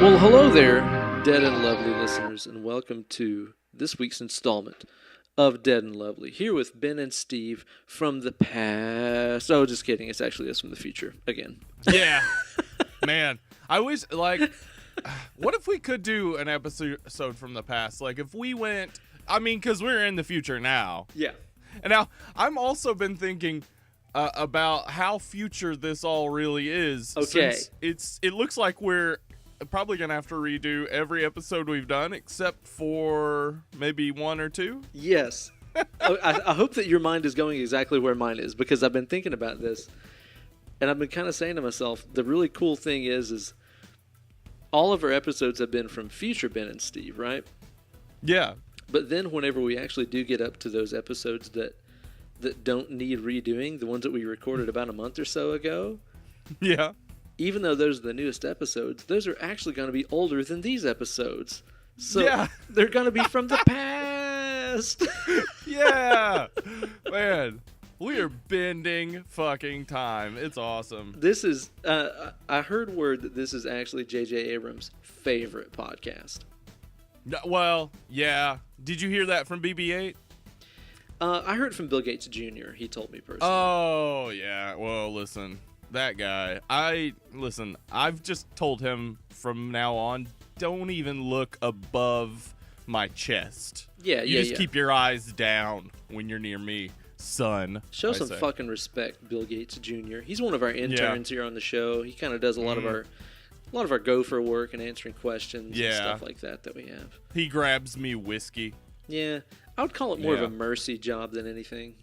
Well, hello there, dead and lovely listeners, and welcome to this week's installment of Dead and Lovely. Here with Ben and Steve from the past. Oh, just kidding. It's actually us from the future again. Yeah. Man, I wish, what if we could do an episode from the past? Like, if we went, because we're in the future now. Yeah. And now, I'm also been thinking about how future this all really is. Okay. Since it looks like we're probably going to have to redo every episode we've done, except for maybe one or two. Yes. I hope that your mind is going exactly where mine is, because I've been thinking about this, and I've been kind of saying to myself, the really cool thing is all of our episodes have been from future Ben and Steve, right? Yeah. But then whenever we actually do get up to those episodes that don't need redoing, the ones that we recorded about a month or so ago, yeah, even though those are the newest episodes, those are actually going to be older than these episodes. So yeah. They're going to be from the past. Yeah. Man, we are bending fucking time. It's awesome. This is, I heard word that this is actually J.J. Abrams' favorite podcast. Well, yeah. Did you hear that from BB-8? I heard from Bill Gates Jr. He told me personally. Oh, yeah. Well, listen. That guy, I've just told him from now on, don't even look above my chest. Yeah, you just keep your eyes down when you're near me, son. Show some fucking respect, Bill Gates Jr. He's one of our interns here on the show. He kind of does a lot of our gopher work and answering questions and stuff like that we have. He grabs me whiskey. Yeah, I would call it more of a mercy job than anything.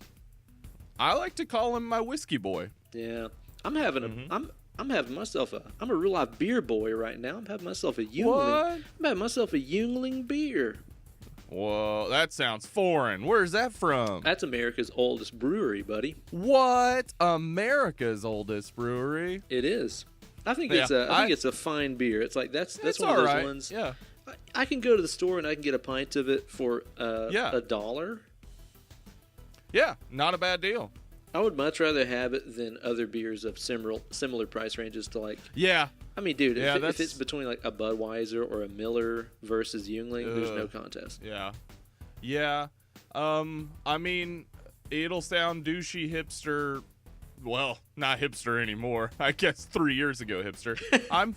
I like to call him my whiskey boy. Yeah. I'm having I'm a real life beer boy right now. I'm having myself a Yuengling. What? I'm having myself a Yuengling beer. Whoa, that sounds foreign. Where's that from? That's America's oldest brewery, buddy. What? America's oldest brewery? It is. I think it's a fine beer. It's like that's one of those ones. Yeah. I can go to the store and I can get a pint of it for $1. Yeah, not a bad deal. I would much rather have it than other beers of similar price ranges to like. Yeah. I mean, dude, if it's between like a Budweiser or a Miller versus Yuengling, there's no contest. Yeah. Yeah. It'll sound douchey hipster. Well, not hipster anymore. I guess 3 years ago hipster. I'm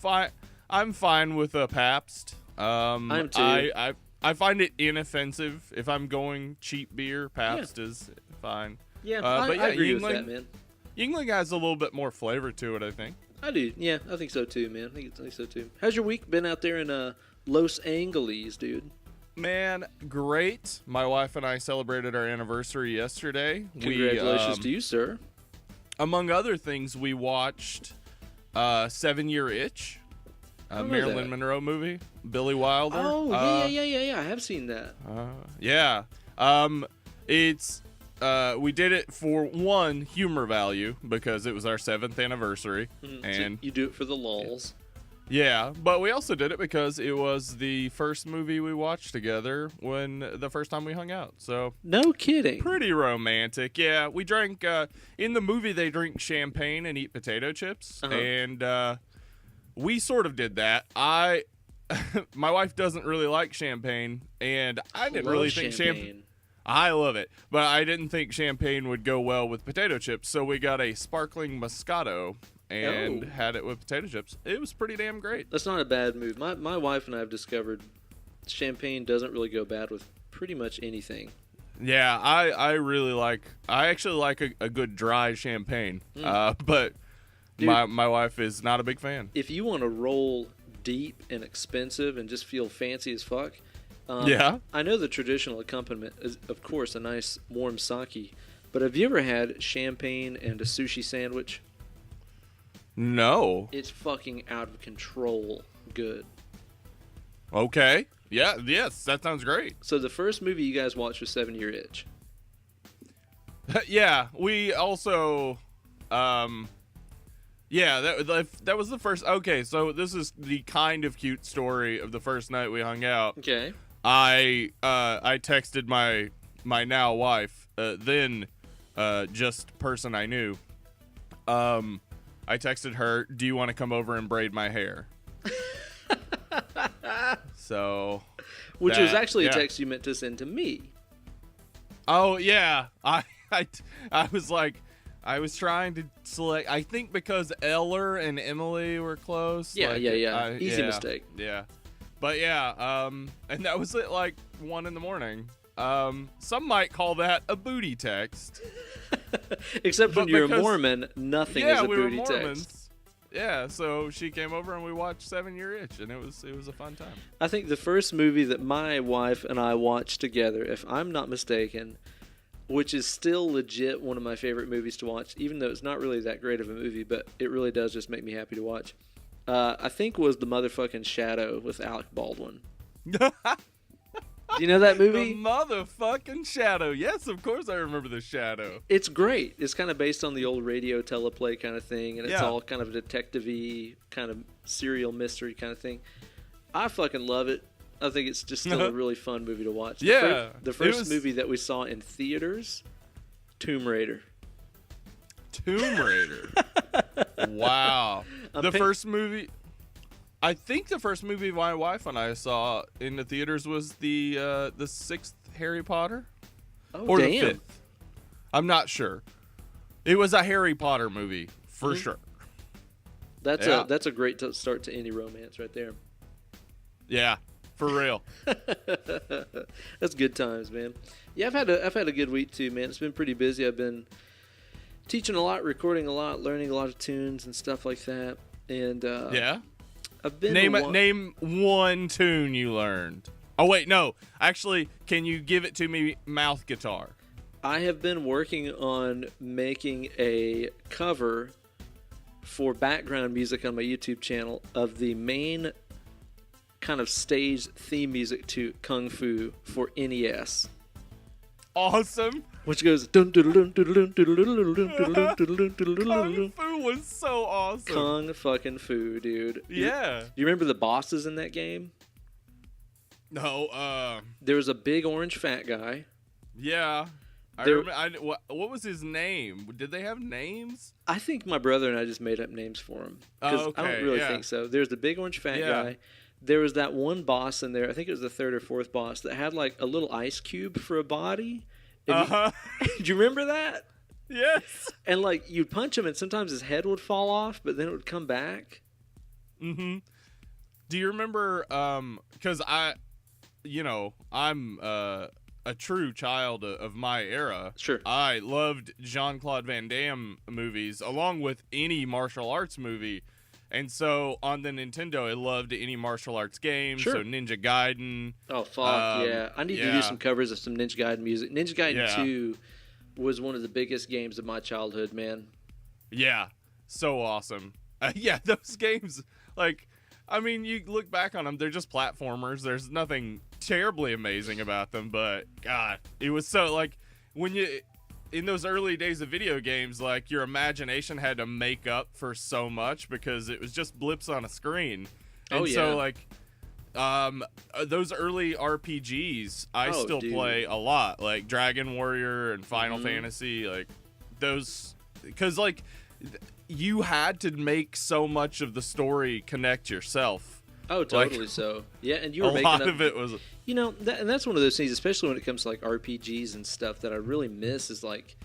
fine with a Pabst. I'm too. I find it inoffensive. If I'm going cheap beer, Pabst is fine. Yeah, I agree with that, man. Yuengling has a little bit more flavor to it, I think. I do. Yeah, I think so too, man. I think so too. How's your week been out there in Los Angeles, dude? Man, great. My wife and I celebrated our anniversary yesterday. Congratulations to you, sir. Among other things, we watched 7 Year Itch, a Marilyn Monroe movie, Billy Wilder. Oh, yeah. I have seen that. Yeah. We did it for one, humor value, because it was our 7th anniversary. Mm-hmm. And so you do it for the lulz. Yeah, but we also did it because it was the first movie we watched together the first time we hung out. So no kidding. Pretty romantic. Yeah, we drank in the movie they drink champagne and eat potato chips, and we sort of did that. My wife doesn't really like champagne, and I didn't really think champagne. I love it, but I didn't think champagne would go well with potato chips, so we got a sparkling Moscato and had it with potato chips. It was pretty damn great. That's not a bad move. My wife and I have discovered champagne doesn't really go bad with pretty much anything. Yeah, I actually like a good dry champagne, but dude, my wife is not a big fan. If you want to roll deep and expensive and just feel fancy as fuck, I know the traditional accompaniment is, of course, a nice warm sake, but have you ever had champagne and a sushi sandwich? No. It's fucking out of control good. Okay. Yeah, yes, that sounds great. So the first movie you guys watched was 7 Year Itch. Yeah, we also that was the first. Okay, so this is the kind of cute story of the first night we hung out. Okay. I texted my now wife, then just person I knew. I texted her, "Do you want to come over and braid my hair?" So, which was actually a yeah. text you meant to send to me. Oh yeah, I was like, I was trying to select. I think because Eller and Emily were close. Yeah, like, yeah. Easy mistake. Yeah, but yeah, and that was at like 1 a.m. Some might call that a booty text. Except when But you're a because- Mormon, nothing is a we were booty Mormons. text. Yeah, so she came over and we watched 7 Year Itch, and it was a fun time. I think the first movie that my wife and I watched together, if I'm not mistaken, which is still legit one of my favorite movies to watch, even though it's not really that great of a movie, but it really does just make me happy to watch, I think was The Motherfucking Shadow with Alec Baldwin. Do you know that movie? The motherfucking Shadow. Yes, of course I remember The Shadow. It's great. It's kind of based on the old radio teleplay kind of thing, and it's Yeah. all kind of detective-y, kind of serial mystery kind of thing. I fucking love it. I think it's just still a really fun movie to watch. Yeah. The first movie that we saw in theaters, Tomb Raider. Tomb Raider. Wow. First movie... I think the first movie my wife and I saw in the theaters was the sixth Harry Potter. Oh, or damn. the fifth. I'm not sure. It was a Harry Potter movie, for sure. That's Yeah. a great start to any romance right there. Yeah, for real. That's good times, man. Yeah, I've had a good week too, man. It's been pretty busy. I've been teaching a lot, recording a lot, learning a lot of tunes and stuff like that. And Yeah? I've been Name one tune you learned. Oh, wait, no. Actually, can you give it to me mouth guitar? I have been working on making a cover for background music on my YouTube channel of the main kind of stage theme music to Kung Fu for NES. Awesome. Which goes dun dun dun dun dun dun dun dun dun dun dun Kung Fu was so awesome. Kung fucking Fu, dude. Yeah. You remember the bosses in that game? No, There was a big orange fat guy. yeah. What was his name? Did they have names? I think my brother and I just made up names for him. Because Oh, okay, I don't really yeah. think so. There's the big orange fat Yeah. guy. There was that one boss in there, I think it was the third or fourth boss, that had like a little ice cube for a body. Uh-huh. Do you remember that? Yes. And like you'd punch him and sometimes his head would fall off, but then it would come back. Mm-hmm. Do you remember, because I'm a true child of my era. Sure. I loved Jean-Claude Van Damme movies, along with any martial arts movie. And so on the Nintendo, I loved any martial arts game. Sure. So Ninja Gaiden. Oh, fuck, yeah. I need to do some covers of some Ninja Gaiden music. Ninja Gaiden 2 was one of the biggest games of my childhood, man. Yeah. So awesome. Yeah, those games, like, I mean, you look back on them, they're just platformers. There's nothing terribly amazing about them, but, God, it was so, like, when you... In those early days of video games, like, your imagination had to make up for so much because it was just blips on a screen. And so, like, those early RPGs, I still play a lot. Like, Dragon Warrior and Final Fantasy, like, those... Because, like, you had to make so much of the story connect yourself. Oh, totally so. Yeah, and you were making a lot up... of it was... You know, and that's one of those things, especially when it comes to like RPGs and stuff, that I really miss is like,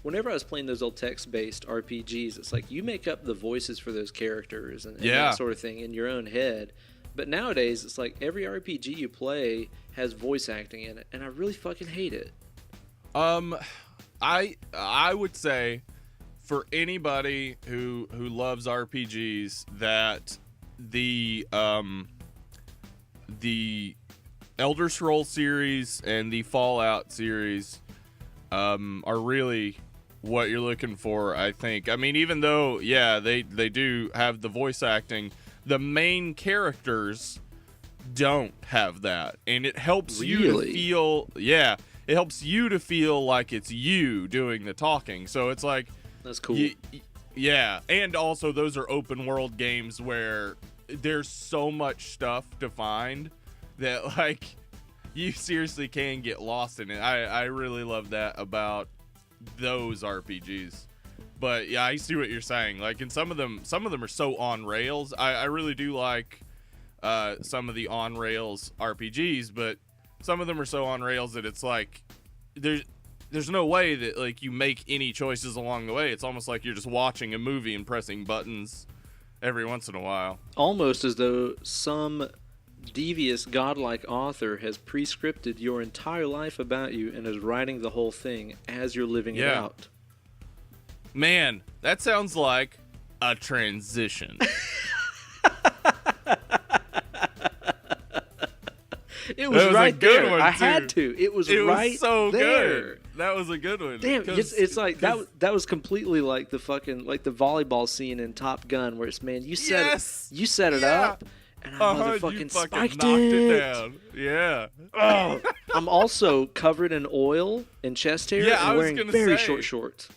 whenever I was playing those old text-based RPGs, it's like you make up the voices for those characters and that sort of thing in your own head. But nowadays, it's like every RPG you play has voice acting in it, and I really fucking hate it. I would say for anybody who loves RPGs that the Elder Scrolls series and the Fallout series are really what you're looking for, I think. I mean, even though, they do have the voice acting, the main characters don't have that. And it helps you to feel, it helps you to feel like it's you doing the talking. So it's like... That's cool. Yeah, and also those are open world games where there's so much stuff to find that, like, you seriously can get lost in it. I really love that about those RPGs. But yeah, I see what you're saying. Like, in some of them are so on rails. I really do like some of the on rails RPGs, but some of them are so on rails that it's like there's no way that like you make any choices along the way. It's almost like you're just watching a movie and pressing buttons every once in a while. Almost as though some devious godlike author has prescripted your entire life about you and is writing the whole thing as you're living it out. Man, that sounds like a transition. It was right there. One, I had to. It was right so there. Good. That was a good one. Damn, it's like that was completely like the fucking like the volleyball scene in Top Gun where it's you set it up and I motherfucking spiked knocked it down. Yeah. Oh, I'm also covered in oil and chest hair and wearing very short shorts.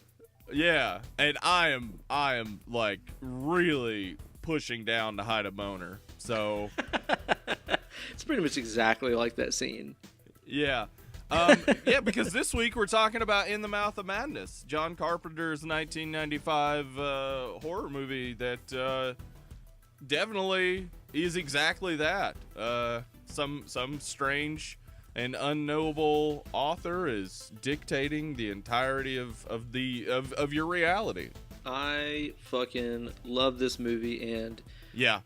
Yeah, and I am like really pushing down to hide a boner. So it's pretty much exactly like that scene. Yeah. Yeah, because this week we're talking about In the Mouth of Madness, John Carpenter's 1995 horror movie that definitely is exactly that. Some strange and unknowable author is dictating the entirety of your reality. I fucking love this movie, and yeah.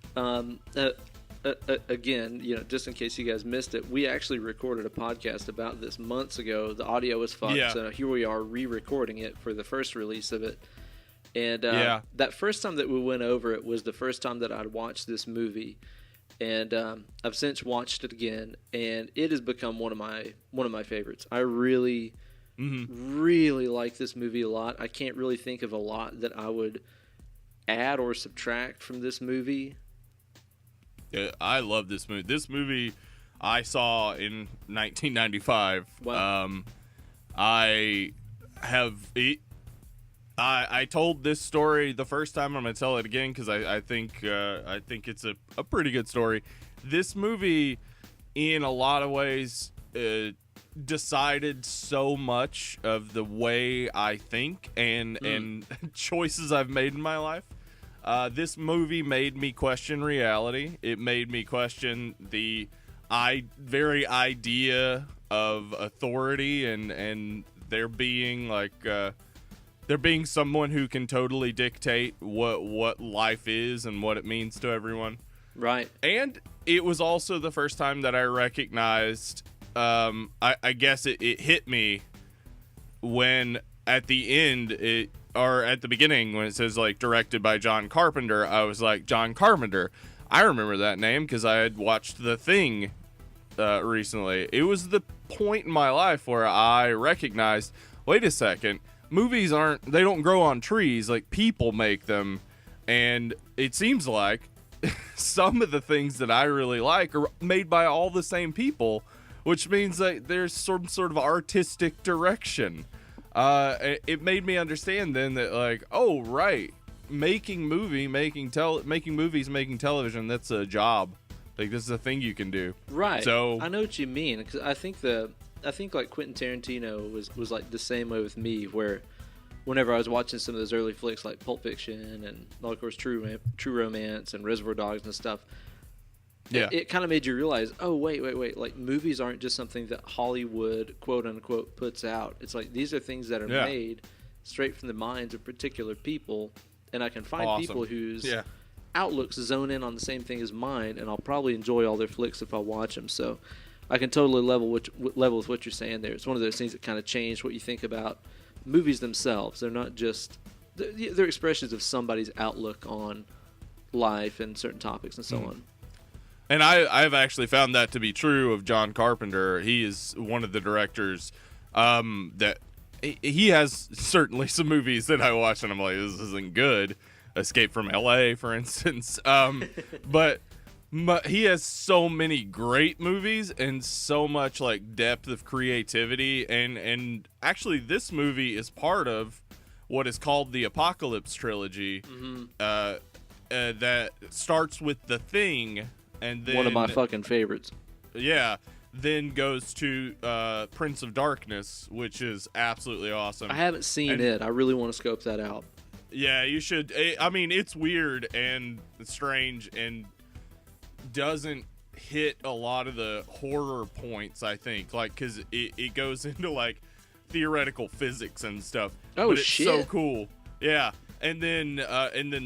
Again, just in case you guys missed it, we actually recorded a podcast about this months ago. The audio was fucked, so here we are re-recording it for the first release of it. And that first time that we went over it was the first time that I'd watched this movie, and I've since watched it again, and it has become one of my favorites. I really, really like this movie a lot. I can't really think of a lot that I would add or subtract from this movie. I love this movie. This movie I saw in 1995. Wow. I told this story the first time. I'm going to tell it again because I think it's a pretty good story. This movie, in a lot of ways, decided so much of the way I think and choices I've made in my life. This movie made me question reality. It made me question the very idea of authority and there being someone who can totally dictate what life is and what it means to everyone. Right. And it was also the first time that I recognized, I guess it hit me when at the end or at the beginning when it says like directed by John Carpenter, I was like, John Carpenter. I remember that name because I had watched The Thing recently. It was the point in my life where I recognized, wait a second, movies they don't grow on trees, like people make them. And it seems like some of the things that I really like are made by all the same people, which means that there's some sort of artistic direction. It made me understand then that like, oh right, making movies, making television, that's a job. Like this is a thing you can do. Right. So I know what you mean, because I think like Quentin Tarantino was like the same way with me, where whenever I was watching some of those early flicks like Pulp Fiction and of course True Romance and Reservoir Dogs and stuff, it kind of made you realize, oh wait, like movies aren't just something that Hollywood quote unquote puts out. It's like these are things that are made straight from the minds of particular people, and I can find people whose outlooks zone in on the same thing as mine, and I'll probably enjoy all their flicks if I watch them. So I can totally level with what you're saying there. It's one of those things that kind of changed what you think about movies themselves. They're not just they're expressions of somebody's outlook on life and certain topics and so on. And I've actually found that to be true of John Carpenter. He is one of the directors that he has certainly some movies that I watch and I'm like, this isn't good. Escape from LA, for instance. But he has so many great movies and so much like depth of creativity. And actually this movie is part of what is called the Apocalypse trilogy that starts with The Thing. And then, one of my fucking favorites. Yeah. Then goes to Prince of Darkness, which is absolutely awesome. I haven't seen it. I really want to scope that out. Yeah, you should. I mean, it's weird and strange, and doesn't hit a lot of the horror points, I think, like, because it goes into like theoretical physics and stuff. Oh, but it's shit. so cool. Yeah. And then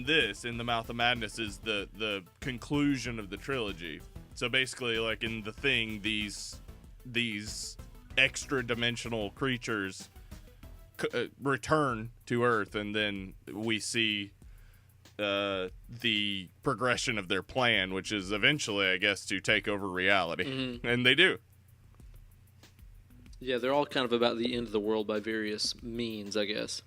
this, In the Mouth of Madness, is the conclusion of the trilogy. So basically, like in The Thing, these extra dimensional creatures return to Earth, and then we see the progression of their plan, which is eventually, I guess, to take over reality. Mm-hmm. And they do. Yeah, they're all kind of about the end of the world by various means, I guess.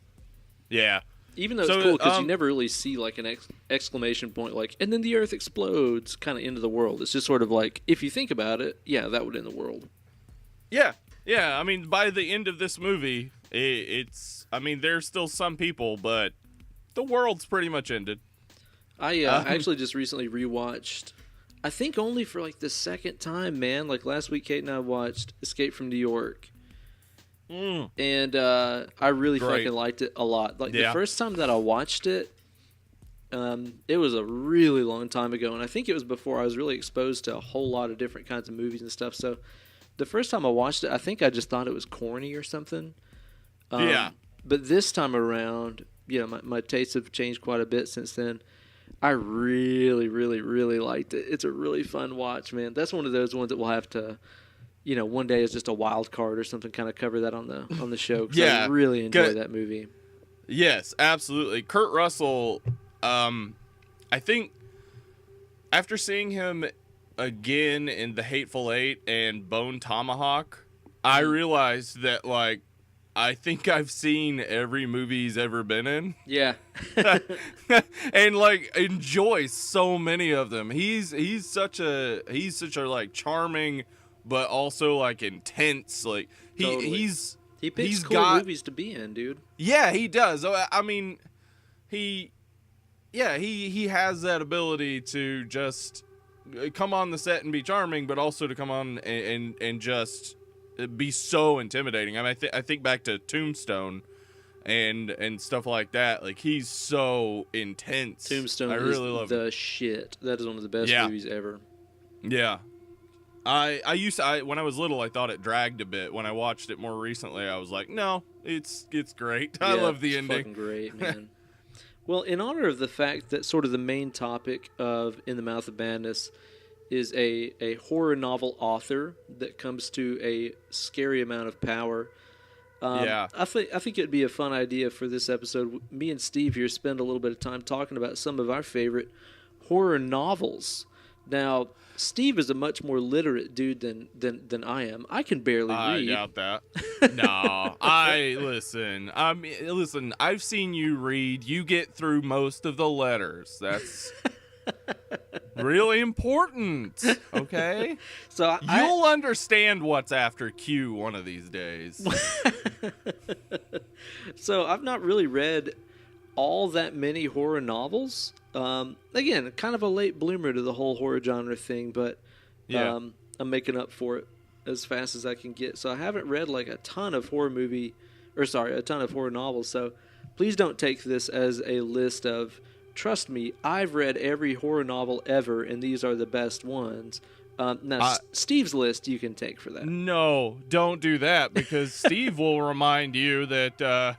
Yeah. Even though it's cool because you never really see like an exclamation point, like, and then the Earth explodes, kind of end of the world. It's just sort of like, if you think about it, yeah, that would end the world. Yeah. Yeah, I mean, by the end of this movie, it's, I mean, there's still some people, but the world's pretty much ended. I actually just recently rewatched, I think only for like the second time, man. Like last week, Kate and I watched Escape from New York. And I really fucking liked it a lot. Like the first time that I watched it, it was a really long time ago, and I think it was before I was really exposed to a whole lot of different kinds of movies and stuff. So the first time I watched it, I think I just thought it was corny or something. But this time around, you know, my tastes have changed quite a bit since then. I really, really, really liked it. It's a really fun watch, man. That's one of those ones that we'll have to, you know, one day is just a wild card or something, kind of cover that on the show. Cause I really enjoy that movie. Yes, absolutely. Kurt Russell, I think after seeing him again in The Hateful Eight and Bone Tomahawk, I realized that, like, I think I've seen every movie he's ever been in. Yeah. And like enjoy so many of them. He's such a like charming but also like intense. Like he picks cool movies to be in, dude. Yeah, he does. I mean, he has that ability to just come on the set and be charming, but also to come on and just be so intimidating. I mean, I think back to Tombstone and stuff like that. Like, he's so intense. Tombstone I really love the shit. That is one of the best movies ever. Yeah. I used to, when I was little, I thought it dragged a bit. When I watched it more recently, I was like, no, it's great. I love the ending. Fucking great, man. Well, in honor of the fact that sort of the main topic of In the Mouth of Madness is a horror novel author that comes to a scary amount of power. I think it'd be a fun idea for this episode. Me and Steve here spend a little bit of time talking about some of our favorite horror novels. Now, Steve is a much more literate dude than I am. I can barely read. I doubt that. No, listen. I've seen you read. You get through most of the letters. That's really important. Okay, so you'll understand what's after Q one of these days. So I've not really read all that many horror novels. Again, kind of a late bloomer to the whole horror genre thing, but I'm making up for it as fast as I can get. So I haven't read like a ton of horror novels. So please don't take this as a list of, trust me, I've read every horror novel ever, and these are the best ones. Now, Steve's list you can take for that. No, don't do that, because Steve will remind you that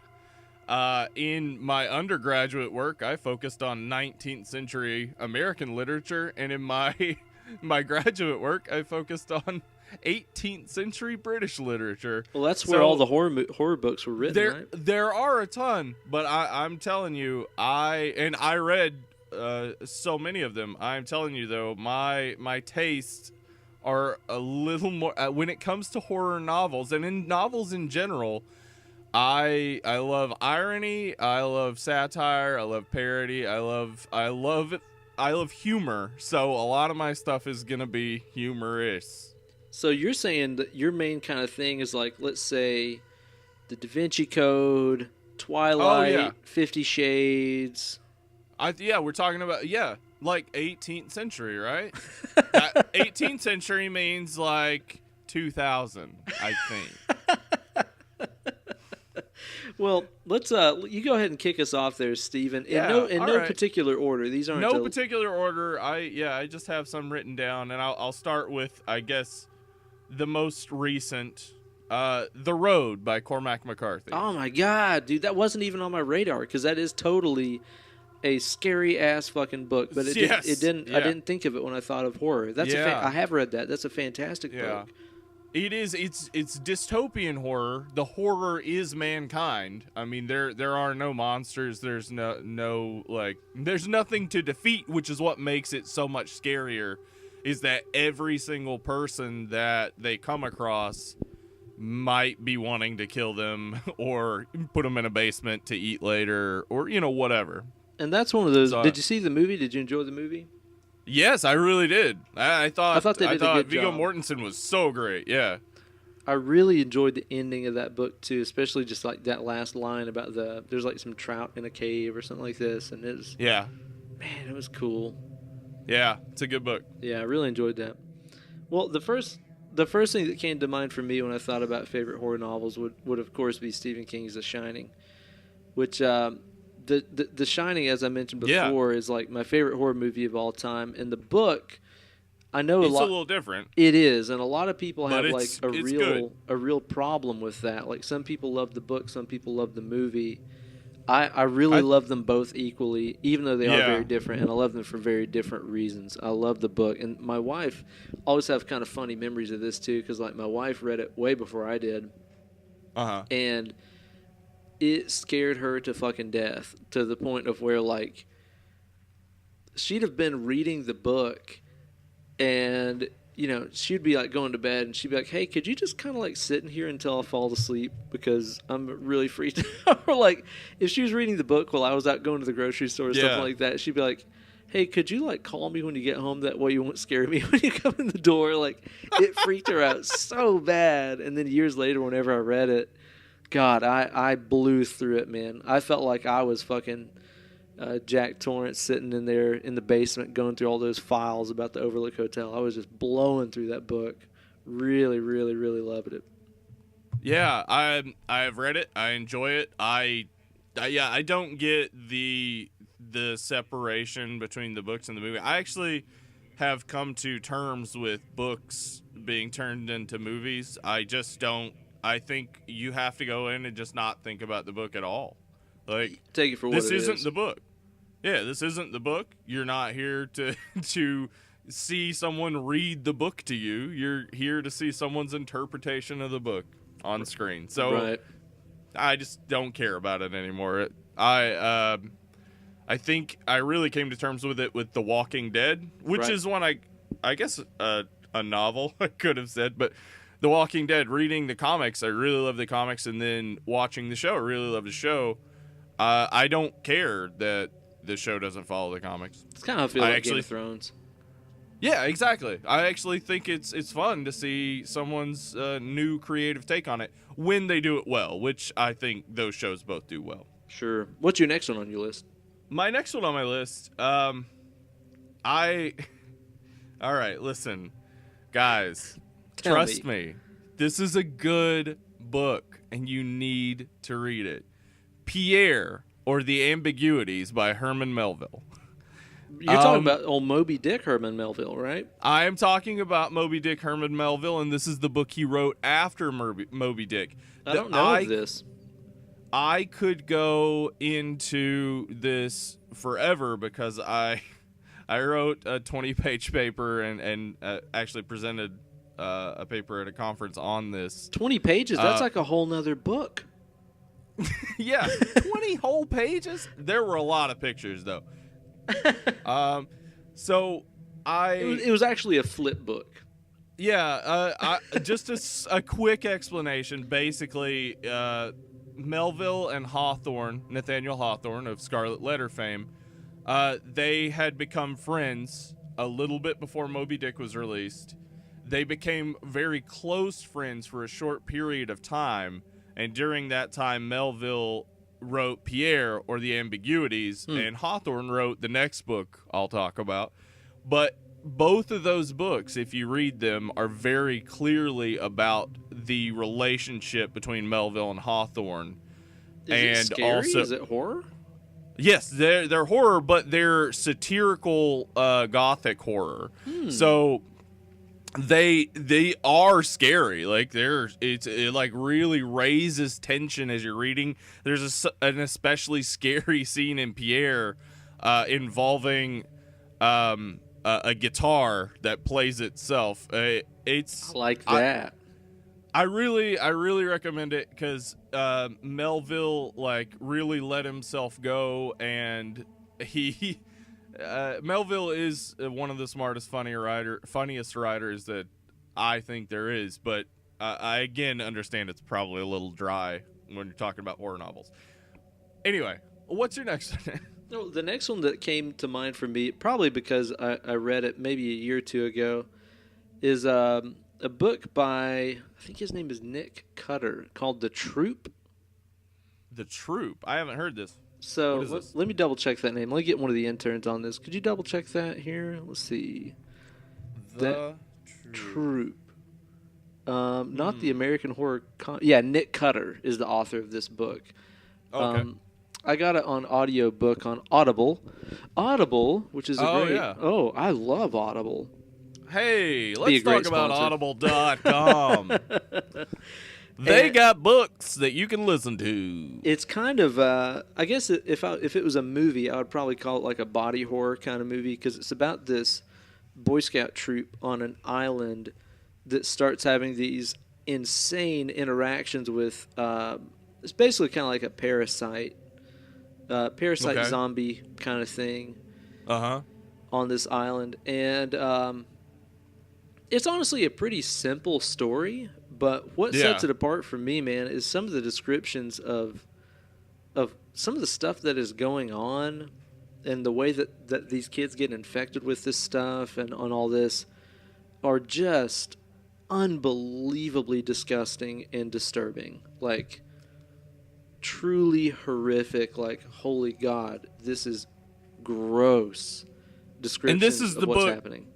in my undergraduate work, I focused on 19th century American literature, and in my graduate work, I focused on 18th century British literature. Well, that's where all the horror books were written, right? There are a ton, but I'm telling you, I read so many of them. I'm telling you, though, my tastes are a little more when it comes to horror novels, and in novels in general. I love irony, I love satire, I love parody, I love humor. So a lot of my stuff is gonna be humorous. So you're saying that your main kind of thing is like, let's say, the Da Vinci Code, Twilight, 50 Shades. We're talking about like 18th century, right? 18th century means like 2000, I think. Well, let's you go ahead and kick us off there, Steven. In Yeah, no all right. particular order. These aren't No particular order. I just have some written down, and I'll start with, I guess, the most recent, The Road by Cormac McCarthy. Oh my god, dude, that wasn't even on my radar because that is totally a scary ass fucking book. But it didn't. Yeah. I didn't think of it when I thought of horror. That's I have read that. That's a fantastic book. It is. It's dystopian horror. The horror is mankind. I mean, there are no monsters. There's no there's nothing to defeat, which is what makes it so much scarier. Is that every single person that they come across might be wanting to kill them or put them in a basement to eat later, or whatever. And that's one of those. Did you see the movie? Did you enjoy the movie? Yes, I really did. I thought they did a good Viggo job. Mortensen was so great. Yeah. I really enjoyed the ending of that book too, especially just like that last line about there's like some trout in a cave or something like this, and it was man, it was cool. Yeah, it's a good book. Yeah, I really enjoyed that. Well, the first thing that came to mind for me when I thought about favorite horror novels would of course be Stephen King's The Shining, which The Shining, as I mentioned before, is like my favorite horror movie of all time. And the book, I know it's a little different. It is, and a lot of people have like good. a real problem with that. Like some people love the book, some people love the movie. I really love them both equally, even though they are very different, and I love them for very different reasons. I love the book, and my wife always have kind of funny memories of this too, because like my wife read it way before I did, and it scared her to fucking death, to the point of where like she'd have been reading the book, and she'd be like going to bed, and she'd be like, hey, could you just kind of like sit in here until I fall asleep, because I'm really freaked out. Or like if she was reading the book while I was out going to the grocery store or something like that, she'd be like, hey, could you like call me when you get home, that way you won't scare me when you come in the door. Like it freaked her out so bad. And then years later, whenever I read it, God, I blew through it, man. I felt like I was fucking Jack Torrance sitting in there in the basement going through all those files about the Overlook Hotel. I was just blowing through that book. Really, really, really loved it. Yeah, I've read it. I enjoy it. I don't get the separation between the books and the movie. I actually have come to terms with books being turned into movies. I just don't. I think you have to go in and just not think about the book at all. Like, take it for what it is. This isn't the book. Yeah, this isn't the book. You're not here to see someone read the book to you. You're here to see someone's interpretation of the book on screen. So I just don't care about it anymore. I think I really came to terms with it with The Walking Dead, which is one I guess a novel, I could have said, but The Walking Dead, reading the comics, I really love the comics, and then watching the show, I really love the show. I don't care that the show doesn't follow the comics. It's kind of how I feel like Game of Thrones. Yeah, exactly. I actually think it's fun to see someone's new creative take on it when they do it well, which I think those shows both do well. Sure. What's your next one on your list? My next one on my list, all right, listen, guys. Trust me, this is a good book, and you need to read it. Pierre, or The Ambiguities by Herman Melville. You're talking about old Moby Dick Herman Melville, right? I am talking about Moby Dick Herman Melville, and this is the book he wrote after Moby Dick. I don't know this. I could go into this forever because I wrote a 20-page paper and actually presented a paper at a conference on this. 20 pages? That's like a whole nother book. Yeah, 20 whole pages? There were a lot of pictures, though. It was actually a flip book. Yeah, just a quick explanation. Basically, Melville and Hawthorne, Nathaniel Hawthorne of Scarlet Letter fame, they had become friends a little bit before Moby Dick was released. They became very close friends for a short period of time, and during that time, Melville wrote Pierre, or The Ambiguities, and Hawthorne wrote the next book I'll talk about. But both of those books, if you read them, are very clearly about the relationship between Melville and Hawthorne. Is it scary? Also, is it horror? yes, they're horror, but they're satirical gothic horror. So they are scary. Like it like really raises tension as you're reading. There's an especially scary scene in Pierre involving a guitar that plays itself. It's I like that. I really recommend it because Melville like really let himself go, and he Melville is one of the smartest, funniest writers that I think there is. But I again understand it's probably a little dry when you're talking about horror novels. Anyway, what's your next one? No, the next one that came to mind for me, probably because I read it maybe a year or two ago, is a book by, I think his name is Nick Cutter, called The Troop. The Troop? I haven't heard this. So let me double check that name. Let me get one of the interns on this. Could you double check that here? Let's see. The Troop. Not the American Horror. Yeah, Nick Cutter is the author of this book. Okay. I got it on audiobook on Audible. Audible, which is a great. Yeah. Oh, I love Audible. Hey, let's talk about sponsor. Audible.com. They got books that you can listen to. It's kind of, I guess if it was a movie, I would probably call it like a body horror kind of movie, because it's about this Boy Scout troop on an island that starts having these insane interactions with, it's basically kind of like a parasite Okay. zombie kind of thing on this island. And it's honestly a pretty simple story, but what sets it apart for me, man, is some of the descriptions of some of the stuff that is going on and the way that these kids get infected with this stuff and on all this are just unbelievably disgusting and disturbing. Like, truly horrific, like, holy God, this is gross description of what's happening.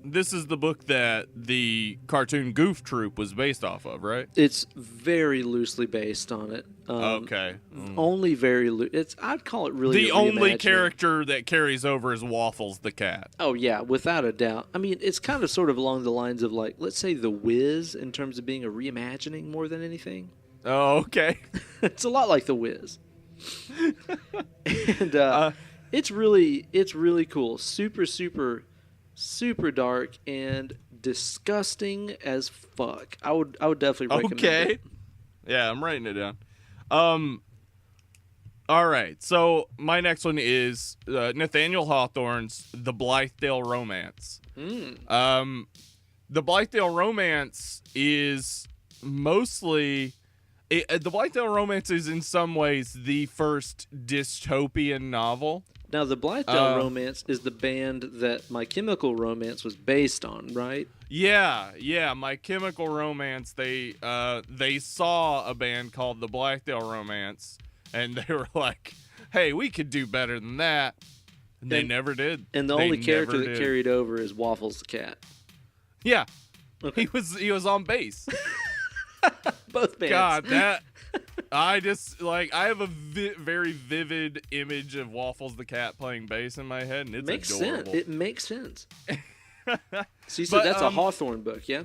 This is the book that the cartoon Goof Troop was based off of, right? It's very loosely based on it. Okay. Only very loose. I'd call it really the only character that carries over is Waffles the cat. Oh, yeah, without a doubt. I mean, it's kind of sort of along the lines of, like, let's say The Wiz in terms of being a reimagining more than anything. Oh, okay. It's a lot like The Wiz. And it's really cool. Super, super, super dark and disgusting as fuck. I would definitely recommend it. Yeah, I'm writing it down. All right. So my next one is Nathaniel Hawthorne's The Blithedale Romance. The Blithedale Romance is mostly... the Blithedale Romance is in some ways the first dystopian novel. Now, the Blithedale Romance is the band that My Chemical Romance was based on, right? Yeah. My Chemical Romance. They saw a band called the Blithedale Romance, and they were like, "Hey, we could do better than that." And they never did. And the only character that carried over is Waffles the cat. Yeah, okay. He was on bass. Both bands. God, that I just like I have a very vivid image of Waffles the cat playing bass in my head, and it's makes adorable. Sense. It makes sense. So you said that's a Hawthorne book, yeah?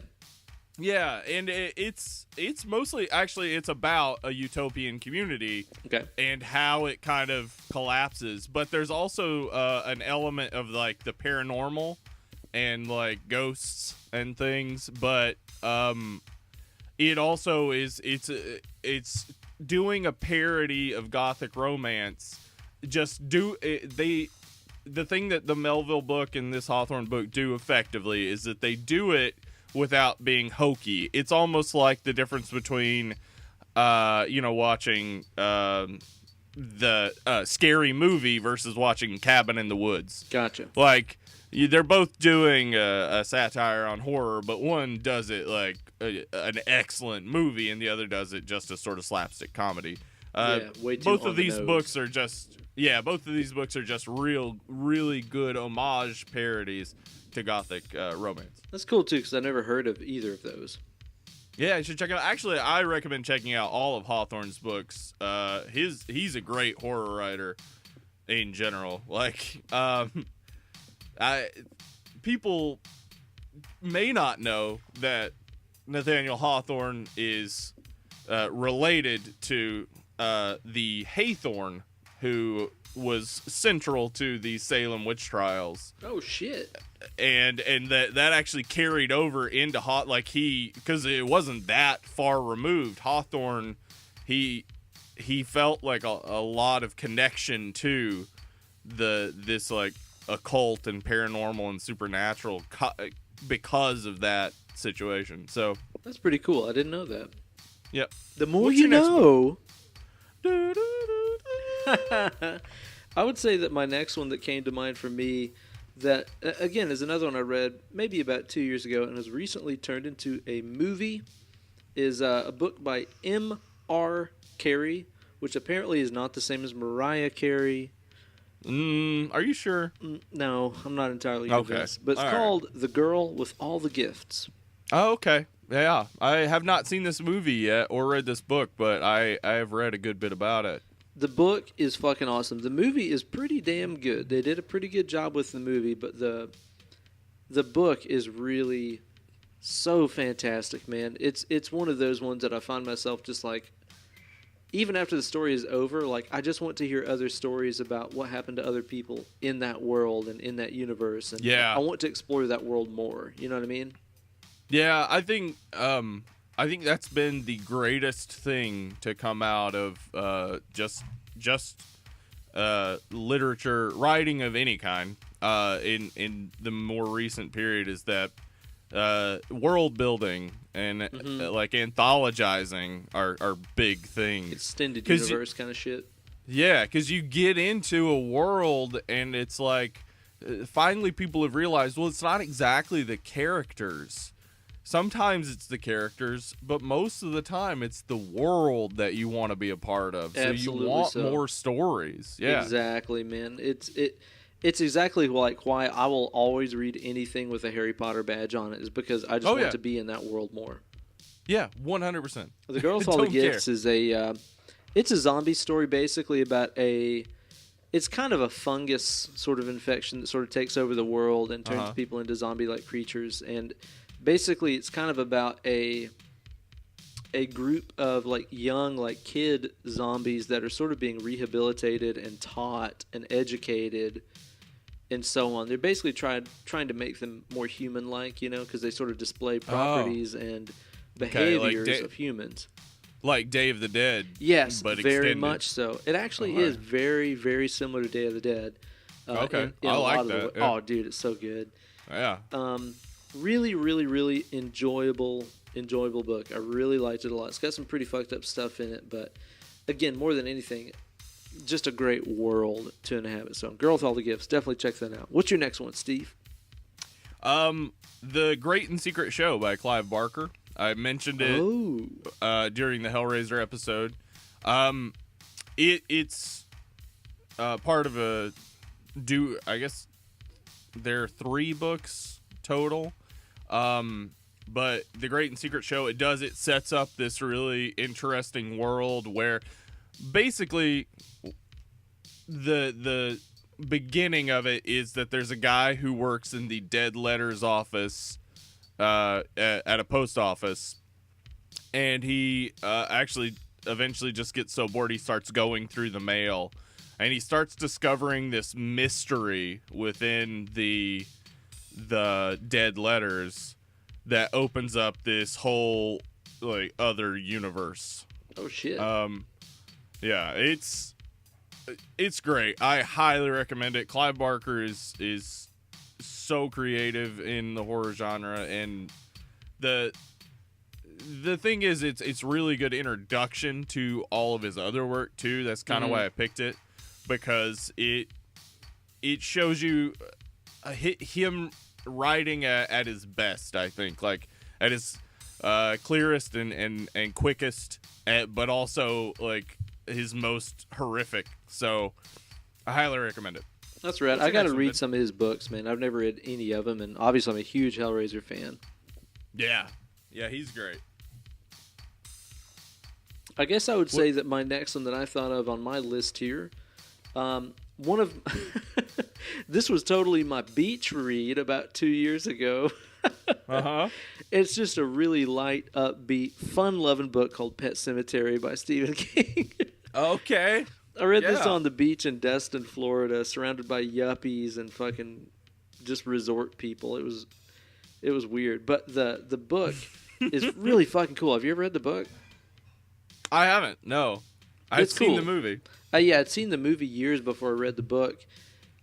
Yeah, and it's mostly actually it's about a utopian community, and how it kind of collapses. But there's also an element of like the paranormal and like ghosts and things. But it also is it's doing a parody of gothic romance. The thing that the Melville book and this Hawthorne book do effectively is that they do it without being hokey. It's almost like the difference between watching the scary movie versus watching Cabin in the Woods. Gotcha. Like they're both doing a satire on horror, but one does it like an excellent movie, and the other does it just as sort of slapstick comedy. Way too both on of the these nose. books are just really good homage parodies to gothic romance. That's cool too, because I never heard of either of those. Yeah, you should check it out. Actually, I recommend checking out all of Hawthorne's books. He's a great horror writer in general. Like, people may not know that Nathaniel Hawthorne is related to the Haythorne, who was central to the Salem witch trials. Oh shit! And that actually carried over into because it wasn't that far removed. Hawthorne, he felt like a lot of connection to this like occult and paranormal and supernatural because of that situation. So that's pretty cool. I didn't know that. Yep. The more you know. I would say that my next one that came to mind for me, that again is another one I read maybe about 2 years ago and was recently turned into a movie, is a book by M.R. Carey, which apparently is not the same as Mariah Carey. Are you sure? No, I'm not entirely convinced. Okay. But it's called The Girl with All the Gifts. Oh, okay. Yeah, I have not seen this movie yet or read this book, but I have read a good bit about it. The book is fucking awesome. The movie is pretty damn good. They did a pretty good job with the movie, but the book is really so fantastic, man. It's one of those ones that I find myself just like, even after the story is over, like I just want to hear other stories about what happened to other people in that world and in that universe, and I want to explore that world more. You know what I mean? Yeah, I think that's been the greatest thing to come out of just literature, writing of any kind in the more recent period, is that world building and like anthologizing are big things. Extended universe kind of shit. Yeah, because you get into a world and it's like finally people have realized, well, it's not exactly the characters. Sometimes it's the characters, but most of the time it's the world that you want to be a part of. Absolutely, so you want more stories. Yeah, exactly, man. It's exactly like why I will always read anything with a Harry Potter badge on it, is because I just want to be in that world more. Yeah, 100%. The Girl with All the Gifts is it's a zombie story basically about it's kind of a fungus sort of infection that sort of takes over the world and turns people into zombie-like creatures. And basically it's kind of about a group of like young, like kid zombies that are sort of being rehabilitated and taught and educated and so on. They're basically trying to make them more human-like, you know, because they sort of display properties and behaviors of humans. Like Day of the Dead. Yes, but very extended. much so. It actually is very, very similar to Day of the Dead. Okay, in I like that. Yeah. Oh, dude, it's so good. Yeah. Really, really, really enjoyable book. I really liked it a lot. It's got some pretty fucked up stuff in it, but again, more than anything, just a great world to inhabit. So, Girl with All the Gifts, definitely check that out. What's your next one, Steve? The Great and Secret Show by Clive Barker. I mentioned it during the Hellraiser episode. It's part of I guess there are 3 books total. But The Great and Secret Show, it sets up this really interesting world where basically the beginning of it is that there's a guy who works in the dead letters office at a post office, and he actually eventually just gets so bored he starts going through the mail, and he starts discovering this mystery within the dead letters that opens up this whole like other universe. Oh shit. Yeah, it's great. I highly recommend it. Clive Barker is so creative in the horror genre, and the thing is it's really good introduction to all of his other work too. That's kind of why I picked it, because it shows you him writing at his best, I think, like at his clearest and quickest, but also like his most horrific. So I highly recommend it. That's right. I got to read some of his books, man. I've never read any of them, and obviously I'm a huge Hellraiser fan. Yeah, he's great. I guess I would say that my next one that I thought of on my list here, one of this was totally my beach read about 2 years ago. It's just a really light, upbeat, fun-loving book called Pet Sematary by Stephen King. Okay. I read this on the beach in Destin, Florida, surrounded by yuppies and fucking just resort people. It was weird, but the book is really fucking cool. Have you ever read the book? I haven't. No, I've seen the movie. Yeah, I'd seen the movie years before I read the book,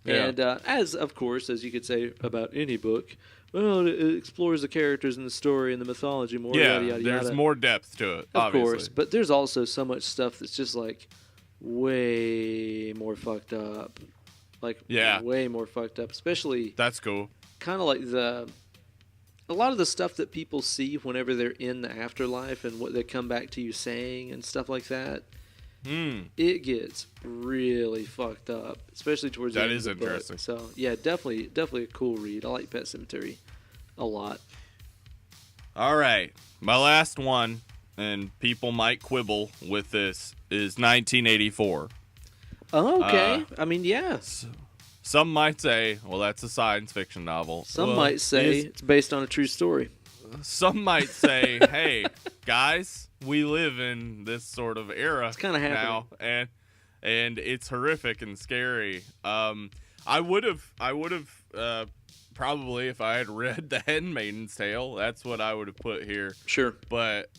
Yeah. and as you could say about any book, well, it explores the characters and the story and the mythology more. Yeah, yada, yada, there's yada. more depth to it. Of obviously. course, but there's also so much stuff that's just like way more fucked up. Like, way more fucked up, especially That's cool. kind of like a lot of the stuff that people see whenever they're in the afterlife and what they come back to you saying and stuff like that. It gets really fucked up, especially towards the end of the book. That is interesting. So yeah, definitely a cool read. I like Pet Sematary a lot. All right, my last one, and people might quibble with this, is 1984. Oh, okay. I mean, yeah. Some might say, well, that's a science fiction novel. Some might say it's based on a true story. Some might say, hey, guys, we live in this sort of era now, and it's horrific and scary. I would have probably, if I had read The Handmaid's Tale, that's what I would have put here. Sure. But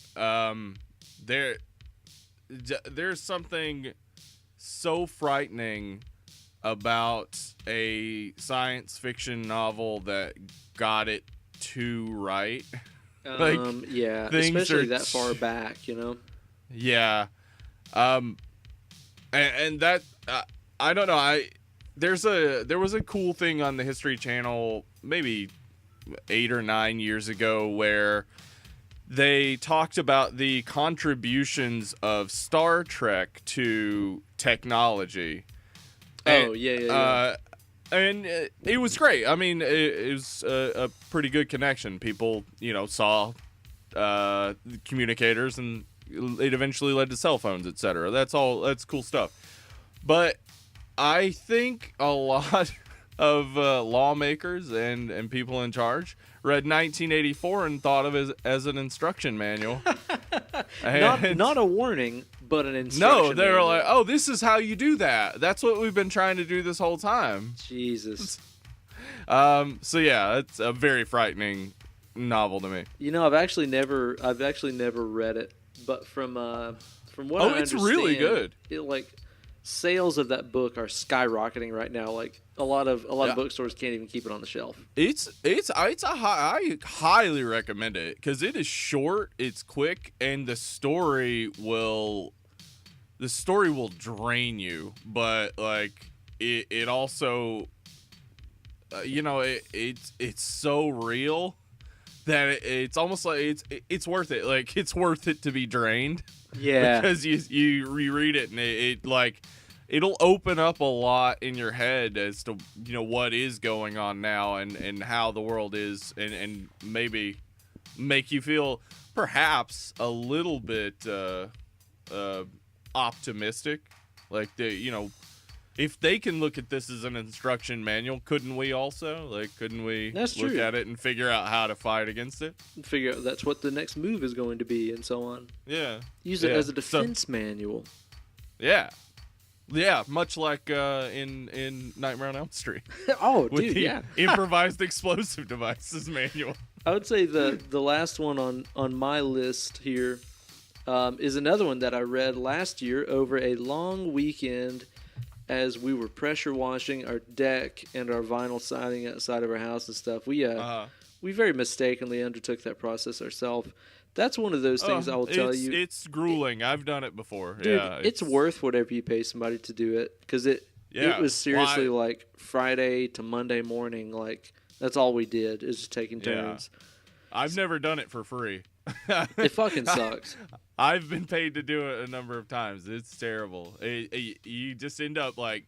there's something so frightening about a science fiction novel that got it too right. Yeah, especially that far back, you know. Yeah, and that I don't know. There was a cool thing on the History Channel maybe 8 or 9 years ago where they talked about the contributions of Star Trek to technology. Yeah. And it was great. I mean, it was a pretty good connection. People, saw communicators, and it eventually led to cell phones, etc. That's cool stuff. But I think a lot of lawmakers and people in charge read 1984 and thought of it as an instruction manual. Not a warning, but an instruction. No, they were like, "Oh, this is how you do that. That's what we've been trying to do this whole time." Jesus. So yeah, it's a very frightening novel to me. I've actually never read it, but from what I understand, it's really good. Sales of that book are skyrocketing right now. Like a lot of bookstores can't even keep it on the shelf. I highly recommend it because it is short, it's quick, and the story will drain you. But like it also, it's so real that it's almost like it's worth it. Like it's worth it to be drained. Yeah, because you reread it and it'll open up a lot in your head as to what is going on now and how the world is and maybe make you feel perhaps a little bit optimistic, like if they can look at this as an instruction manual, couldn't we also? Couldn't we look at it and figure out how to fight against it? Figure out that's what the next move is going to be and so on. Yeah. Use it as a defense manual. Yeah. Yeah, much like in Nightmare on Elm Street. Oh, with dude, the improvised explosive devices manual. I would say the last one on my list here is another one that I read last year over a long weekend as we were pressure washing our deck and our vinyl siding outside of our house and stuff. We very mistakenly undertook that process ourselves. That's one of those things I will tell you. It's grueling. I've done it before. Dude, it's worth whatever you pay somebody to do it because it was seriously like Friday to Monday morning. Like that's all we did is just taking turns. I've never done it for free. It fucking sucks. I've been paid to do it a number of times. It's terrible. You just end up like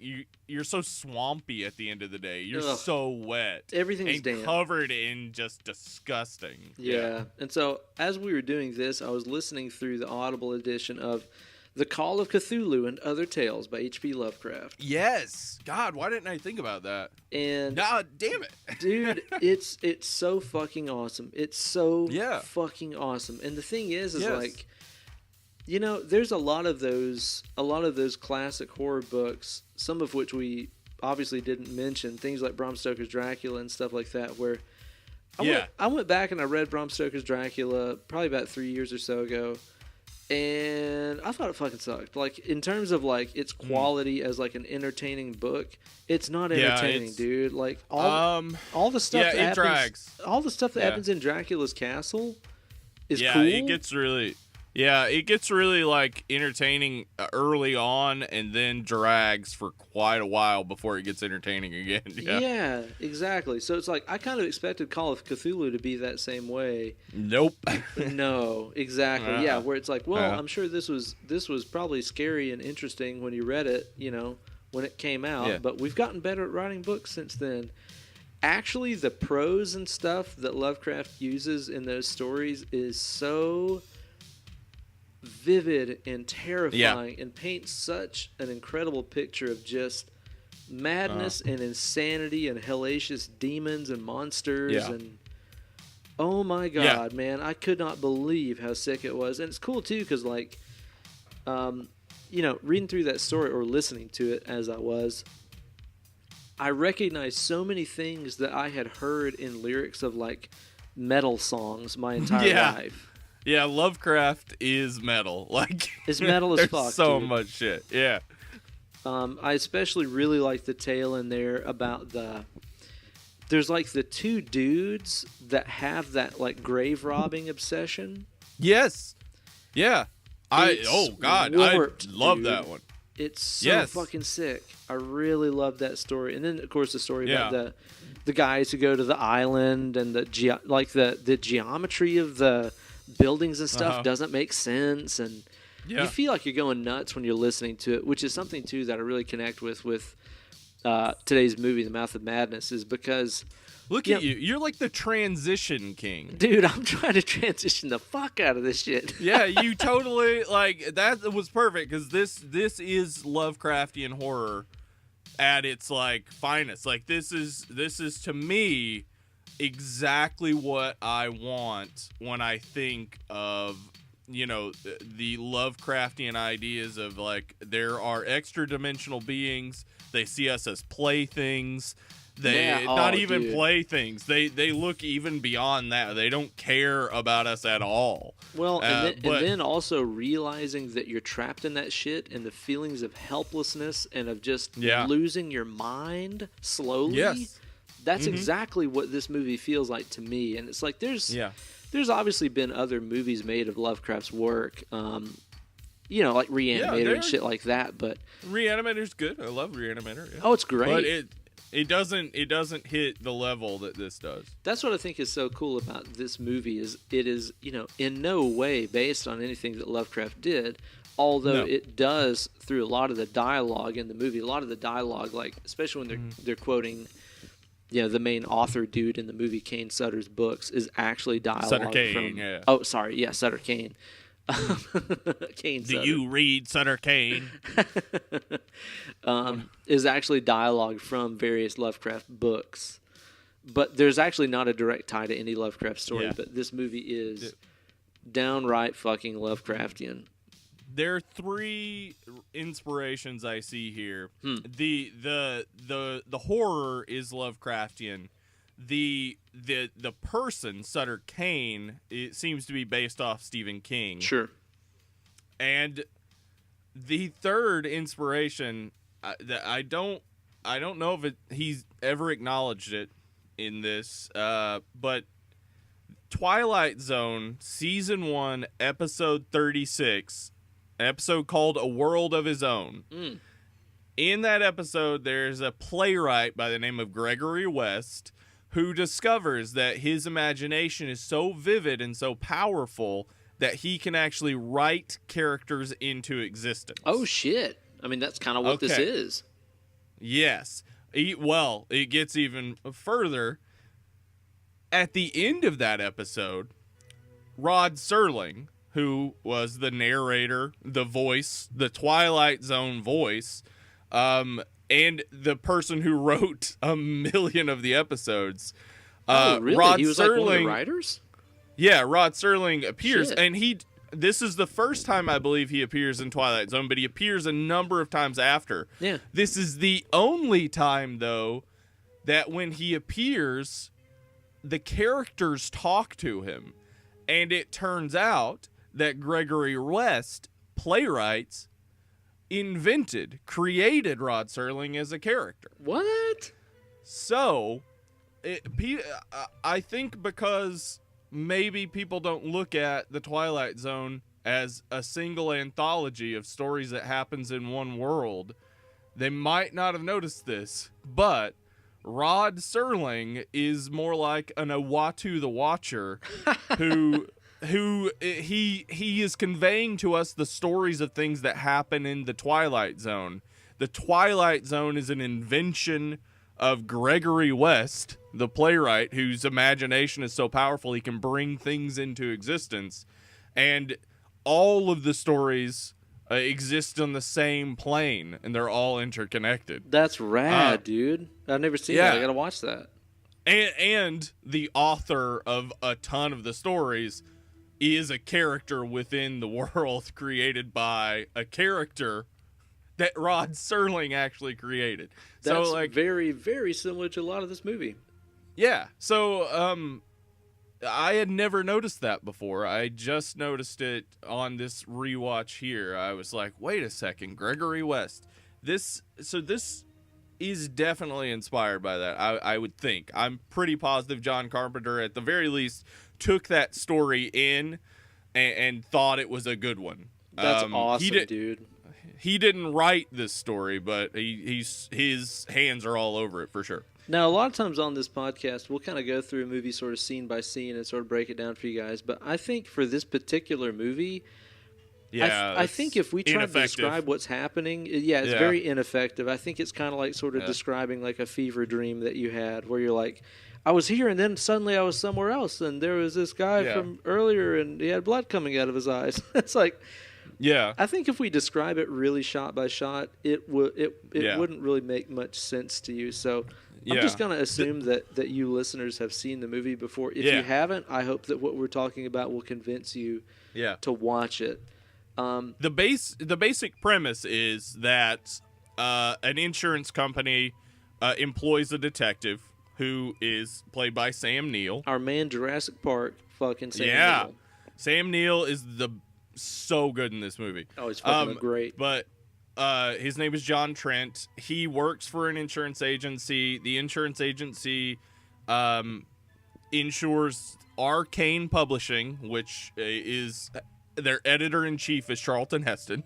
you're so swampy at the end of the day. You're Ugh. so wet. Everything's and damp. covered in just disgusting. Yeah. And so as we were doing this, I was listening through the Audible edition of The Call of Cthulhu and Other Tales by H.P. Lovecraft. Yes. God, why didn't I think about that? And damn it. dude, it's so fucking awesome. It's so Yeah. fucking awesome. And the thing is Yes. like, you know, there's a lot of those classic horror books, some of which we obviously didn't mention, things like Bram Stoker's Dracula and stuff like that, where I went back and I read Bram Stoker's Dracula probably about 3 years or so ago, and I thought it fucking sucked. Like, in terms of like its quality as like an entertaining book, it's not entertaining, dude. Like all the stuff that it happens, drags. all the stuff that happens in Dracula's castle is yeah, cool. it gets really like entertaining early on, and then drags for quite a while before it gets entertaining again. Yeah, exactly. So it's like I kind of expected Call of Cthulhu to be that same way. Nope. No, exactly. Yeah, where it's like, well, Uh-huh. I'm sure this was probably scary and interesting when you read it, you know, when it came out. Yeah. But we've gotten better at writing books since then. Actually, the prose and stuff that Lovecraft uses in those stories is so vivid and terrifying and paints such an incredible picture of just madness and insanity and hellacious demons and monsters and oh my god, man, I could not believe how sick it was. And it's cool too because like you know, reading through that story or listening to it as I recognized so many things that I had heard in lyrics of like metal songs my entire life. Yeah, Lovecraft is metal. Like, it's metal as there's fuck. So dude. much shit. Yeah. I especially really like the tale in there about there's like the two dudes that have that like grave robbing obsession. Yes. Yeah. I warped, love dude. that one. It's so fucking sick. I really love that story. And then of course the story about the guys who go to the island and the geometry of the buildings and stuff doesn't make sense, and you feel like you're going nuts when you're listening to it, which is something too that I really connect with today's movie, The Mouth of Madness, is because look at you. You're like the transition king. Dude, I'm trying to transition the fuck out of this shit. Yeah, you totally like that was perfect because this is Lovecraftian horror at its like finest. Like this is to me exactly what I want when I think of, you know, the Lovecraftian ideas of like there are extra dimensional beings. They see us as playthings. Not even playthings. They look even beyond that. They don't care about us at all. Well, and then also realizing that you're trapped in that shit and the feelings of helplessness and of just losing your mind slowly. Yes. That's exactly what this movie feels like to me. And it's like there's obviously been other movies made of Lovecraft's work, you know, like Reanimator and shit like that. But Reanimator's good. I love Reanimator. Yeah. Oh, it's great. But it doesn't hit the level that this does. That's what I think is so cool about this movie is it is, you know, in no way based on anything that Lovecraft did. Although it does through a lot of the dialogue in the movie, a lot of the dialogue, like especially when they're quoting, you know, the main author dude in the movie, Kane Sutter's books, is actually dialogue Sutter Kane, from. Yeah. Oh, sorry, Sutter Kane. Kane Do Sutter. you read Sutter Kane? Is actually dialogue from various Lovecraft books, but there's actually not a direct tie to any Lovecraft story. Yeah. But this movie is downright fucking Lovecraftian. There are three inspirations I see here. The horror is Lovecraftian. The person, Sutter Kane, it seems to be based off Stephen King. Sure. And the third inspiration, that I don't know if he's ever acknowledged it in this, but Twilight Zone Season 1, Episode 36, an episode called A World of His Own. In that episode, there's a playwright by the name of Gregory West who discovers that his imagination is so vivid and so powerful that he can actually write characters into existence. Oh, shit. I mean, that's kind of what this is. Yes. Well, it gets even further. At the end of that episode, Rod Serling, who was the narrator, the voice, the Twilight Zone voice, and the person who wrote 1 million of the episodes. Oh, really? Rod He was Serling, like one of the writers? Yeah, Rod Serling appears, Shit. and this is the first time I believe he appears in Twilight Zone, but he appears a number of times after. Yeah. This is the only time, though, that when he appears, the characters talk to him. And it turns out that Gregory West, playwrights, created Rod Serling as a character. What? So, I think because maybe people don't look at the Twilight Zone as a single anthology of stories that happens in one world, they might not have noticed this, but Rod Serling is more like an Uatu the Watcher who he is conveying to us the stories of things that happen in the Twilight Zone. The Twilight Zone is an invention of Gregory West, the playwright, whose imagination is so powerful he can bring things into existence. And all of the stories exist on the same plane, and they're all interconnected. That's rad, dude. I've never seen that. I gotta watch that. And the author of a ton of the stories is a character within the world created by a character that Rod Serling actually created. That's so, like, very, very similar to a lot of this movie. Yeah. So, I had never noticed that before. I just noticed it on this rewatch here. I was like, wait a second, Gregory West. This is definitely inspired by that, I would think. I'm pretty positive John Carpenter, at the very least, took that story in and thought it was a good one. That's awesome, dude. He didn't write this story, but his hands are all over it for sure. Now, a lot of times on this podcast, we'll kind of go through a movie sort of scene by scene and sort of break it down for you guys. But I think for this particular movie, I think if we try to describe what's happening, it's very ineffective. I think it's kind of like sort of describing like a fever dream that you had where you're like, I was here and then suddenly I was somewhere else and there was this guy from earlier and he had blood coming out of his eyes. It's like... Yeah, I think if we describe it really shot by shot, it wouldn't really make much sense to you. So I'm just going to assume that you listeners have seen the movie before. If you haven't, I hope that what we're talking about will convince you to watch it. The basic premise is that an insurance company employs a detective who is played by Sam Neill. Our man Jurassic Park, fucking Sam Neill. Sam Neill is so good in this movie. Oh, he's fucking great. But his name is John Trent. He works for an insurance agency. The insurance agency insures Arcane Publishing, which is their editor-in-chief is Charlton Heston.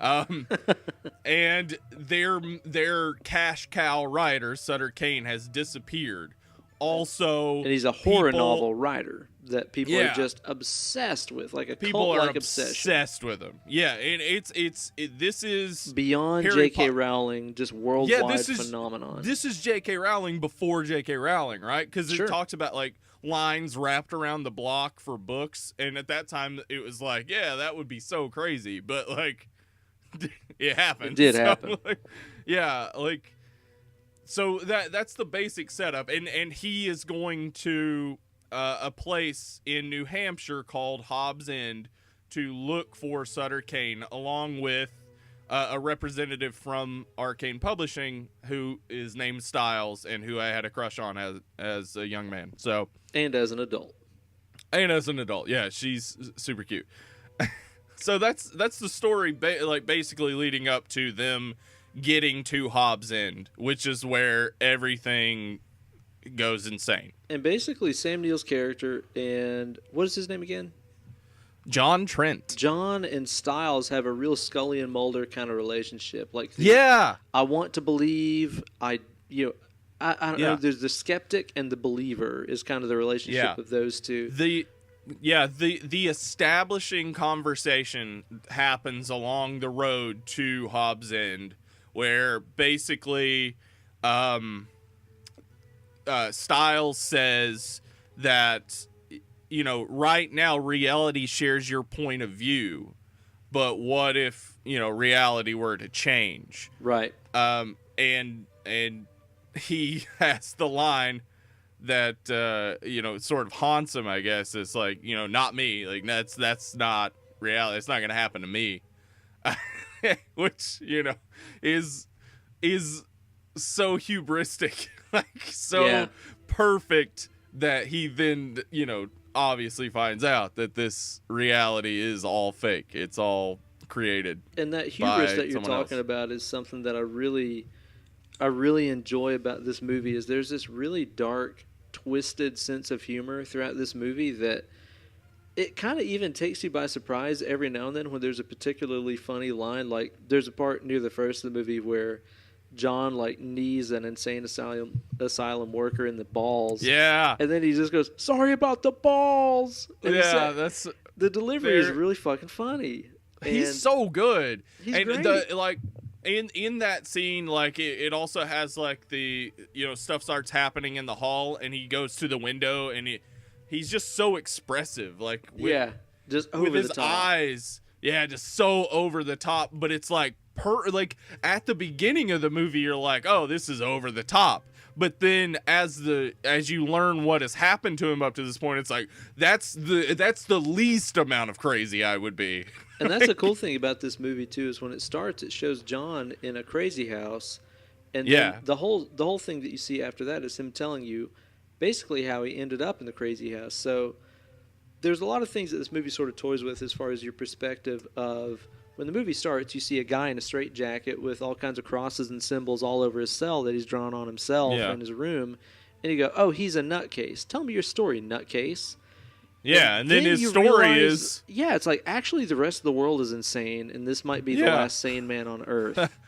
And their cash cow writer, Sutter Kane, has disappeared. Also, and he's a horror novel writer that people are just obsessed with, like a cult-like obsession. Obsessed with him. Yeah, and this is beyond J.K. Rowling, just worldwide phenomenon. This is J.K. Rowling before J.K. Rowling, right? Because it talks about like lines wrapped around the block for books, and at that time it was like, yeah, that would be so crazy, but like it happened. It did happen. So that's the basic setup, and he is going to a place in New Hampshire called Hobbs End to look for Sutter Kane, along with a representative from Arcane Publishing who is named Styles and who I had a crush on as a young man. So and as an adult, yeah, she's super cute. So that's the story, basically leading up to them getting to Hobbs End, which is where everything goes insane. And basically, Sam Neill's character and what is his name again? John Trent. John and Styles have a real Scully and Mulder kind of relationship. Like, I want to believe I don't know. There's the skeptic and the believer is kind of the relationship of those two. The establishing conversation happens along the road to Hobbs End, where basically Styles says that, you know, right now reality shares your point of view, but what if, you know, reality were to change? Right. And he has the line that you know, sort of haunts him, I guess. It's like, you know, not me. Like, that's not reality. It's not going to happen to me. Which, you know, is so hubristic, like so perfect, that he then, you know, obviously finds out that this reality is all fake. It's all created. And that hubris that you're talking about is something that I really enjoy about this movie. Is there's this really dark, twisted sense of humor throughout this movie that it kind of even takes you by surprise every now and then when there's a particularly funny line. Like, there's a part near the first of the movie where John, like, knees an insane asylum worker in the balls. Yeah. And then he just goes, "Sorry about the balls." And that's... The delivery is really fucking funny. He's so good. He's and great. In that scene, like, it also has, like, the, you know, stuff starts happening in the hall, and he goes to the window, and he's just so expressive, like, just over with his the top. eyes, just so over the top. But it's like, like, at the beginning of the movie, you're like, oh, this is over the top. But then as you learn what has happened to him up to this point, it's like, that's the least amount of crazy I would be. And that's the cool thing about this movie too, is when it starts, it shows John in a crazy house, and then the whole thing that you see after that is him telling you basically how he ended up in the crazy house. So there's a lot of things that this movie sort of toys with as far as your perspective of, when the movie starts, you see a guy in a straitjacket with all kinds of crosses and symbols all over his cell that he's drawn on himself in his room, and you go, "Oh, he's a nutcase. Tell me your story, nutcase." Yeah, and then his story is... Yeah, it's like, actually the rest of the world is insane, and this might be the last sane man on Earth.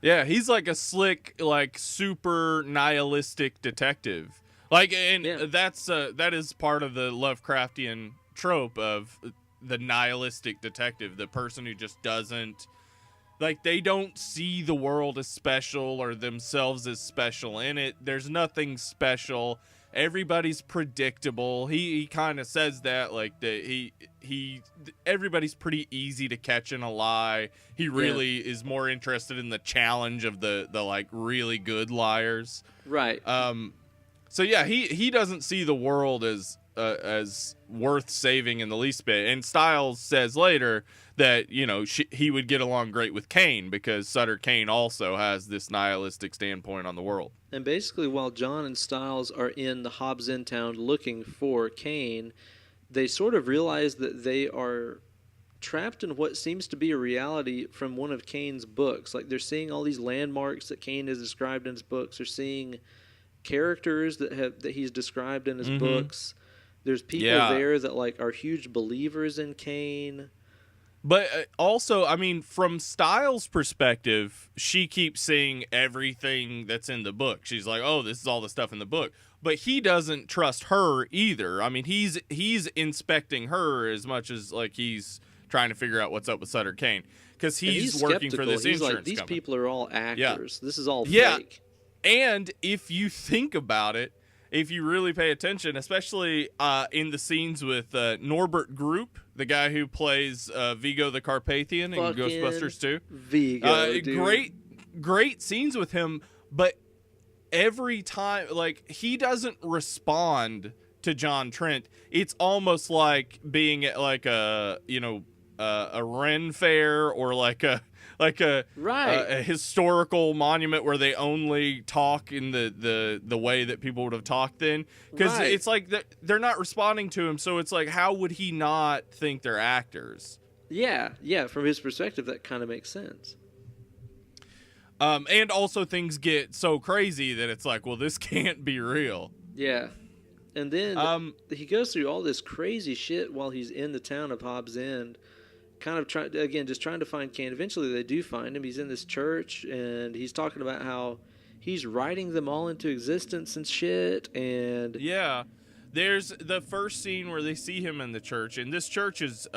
Yeah, he's like a slick, like, super nihilistic detective. Like, and that is part of the Lovecraftian trope of the nihilistic detective, the person who just doesn't... Like, they don't see the world as special or themselves as special in it. There's nothing special. Everybody's predictable. He kind of says that, like, that everybody's pretty easy to catch in a lie. He really is more interested in the challenge of the like really good liars. Right. So yeah, he doesn't see the world as worth saving in the least bit. And Styles says later that, you know, he would get along great with Kane because Sutter Kane also has this nihilistic standpoint on the world. And basically, while John and Styles are in the Hobbs End town looking for Kane, they sort of realize that they are trapped in what seems to be a reality from one of Kane's books. Like, they're seeing all these landmarks that Kane has described in his books. They're seeing characters that he's described in his books. There's people there that, like, are huge believers in Kane. But also, I mean, from Styles' perspective, she keeps seeing everything that's in the book. She's like, oh, this is all the stuff in the book. But he doesn't trust her either. I mean, he's inspecting her as much as, like, he's trying to figure out what's up with Sutter Kane. Because he's working for this insurance company. These people are all actors. This is all fake. And if you think about it, if you really pay attention, especially in the scenes with Norbert Group, the guy who plays Vigo the Carpathian in Ghostbusters 2. Vigo, great scenes with him, but every time, like, he doesn't respond to John Trent. It's almost like being at, like, a Ren fair or like a historical monument where they only talk in the way that people would have talked then, because it's like they're not responding to him, so it's like, how would he not think they're actors? Yeah, from his perspective that kind of makes sense. And also things get so crazy that it's like, well, this can't be real. Yeah. And then he goes through all this crazy shit while he's in the town of Hobbs End, kind of trying to find Kane. Eventually they do find him. He's in this church, and he's talking about how he's writing them all into existence and shit. And Yeah. There's the first scene where they see him in the church, and this church is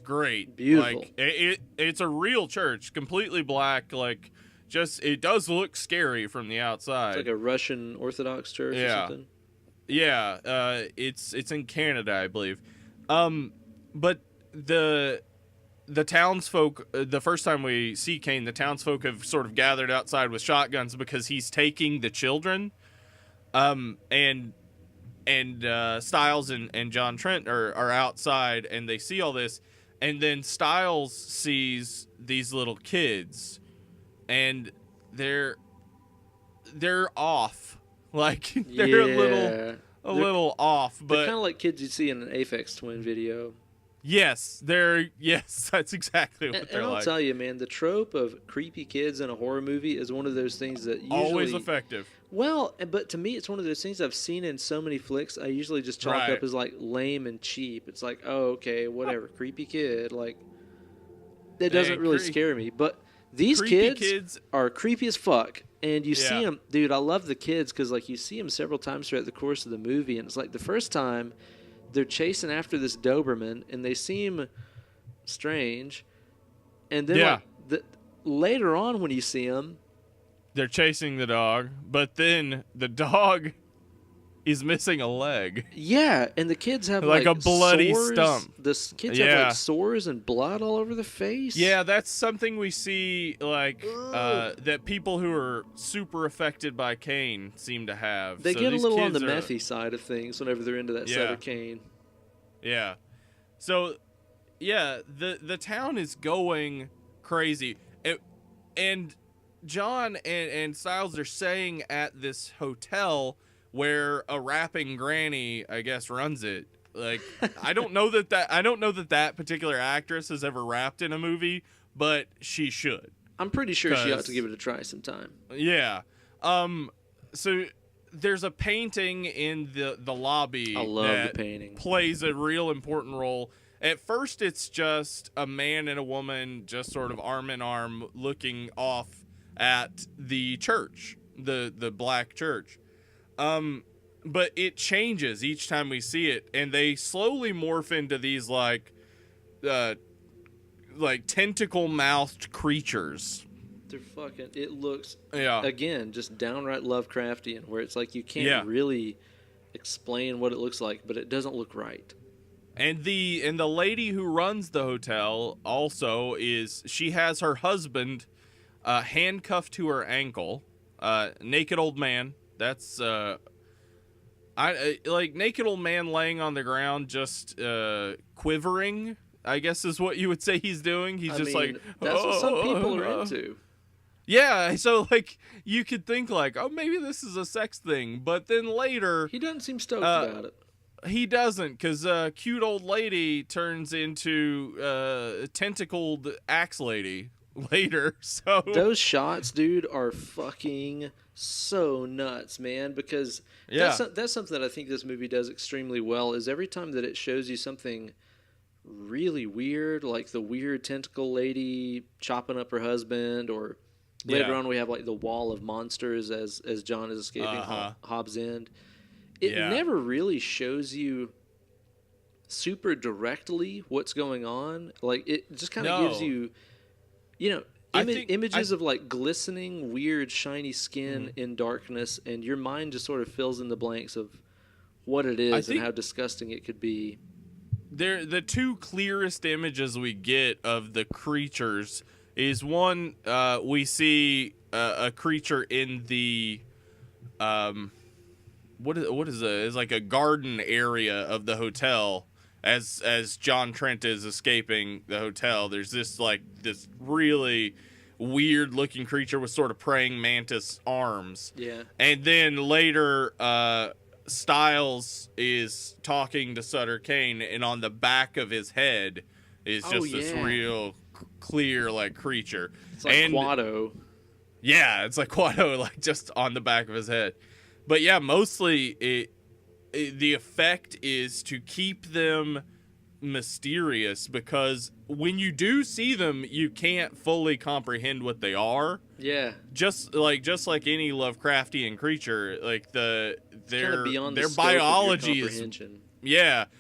great. Beautiful. Like it's a real church, completely black. Like, just it does look scary from the outside. It's like a Russian Orthodox church or something. Yeah. It's in Canada, I believe. But the townsfolk, the first time we see Kane, the townsfolk have sort of gathered outside with shotguns because he's taking the children. And Styles and John Trent are outside, and they see all this, and then Styles sees these little kids, and they're off, like they're a little off, but they're kind of like kids you see in an Aphex Twin video. Yes, that's exactly what they're and I'll like. tell you, man, the trope of creepy kids in a horror movie is one of those things that usually Always effective. Well, but to me, it's one of those things I've seen in so many flicks. I usually just chalk up as like lame and cheap. It's like, oh, okay, whatever, creepy kid. Like, it doesn't really scare me. But these kids are creepy as fuck, and you see them, dude. I love the kids because like you see them several times throughout the course of the movie, and it's like the first time they're chasing after this Doberman, and they seem strange, and then later on when you see them. They're chasing the dog, but then the dog is missing a leg. Yeah, and the kids have like a bloody sores. stump. The kids have like sores and blood all over the face. Yeah, that's something we see like that people who are super affected by Kane seem to have. They get a little on the methy side of things whenever they're into that side of Kane. Yeah. So, yeah, the town is going crazy. And John and Styles are staying at this hotel where a rapping granny, I guess, runs it. Like, I don't know that particular actress has ever rapped in a movie, but she should. I'm pretty sure she ought to give it a try sometime. Yeah. So there's a painting in the lobby. I love the painting. Plays a real important role. At first, it's just a man and a woman just sort of arm in arm looking off at the church, the black church. But it changes each time we see it, and they slowly morph into these like tentacle-mouthed creatures. They're fucking. It looks again just downright Lovecraftian, where it's like you can't really explain what it looks like, but it doesn't look right. And the lady who runs the hotel also she has her husband handcuffed to her ankle, naked old man. That's naked old man laying on the ground, just quivering, I guess is what you would say he's doing. He's that's what some people are into. Yeah, so like you could think like, oh, maybe this is a sex thing, but then later he doesn't seem stoked about it. He doesn't, because cute old lady turns into tentacled axe lady later. So those shots, dude, are fucking so nuts, man. Because that's something that I think this movie does extremely well. Is every time that it shows you something really weird, like the weird tentacle lady chopping up her husband, or later on we have like the wall of monsters as John is escaping Hobbs End. It never really shows you super directly what's going on. Like, it just kind of gives you, images of, like, glistening, weird, shiny skin in darkness, and your mind just sort of fills in the blanks of what it is and how disgusting it could be. The two clearest images we get of the creatures is one, we see a creature in the... What is it? It's like a garden area of the hotel. As John Trent is escaping the hotel, there's this really weird looking creature with sort of praying mantis arms. Yeah. And then later, Styles is talking to Sutter Kane, and on the back of his head is just this real clear like creature. It's like Quado. Yeah, it's like Quado, like just on the back of his head. But yeah, mostly the effect is to keep them mysterious because when you do see them, you can't fully comprehend what they are. Yeah. Just like any Lovecraftian creature, like their beyond their the scope of your biology is comprehension.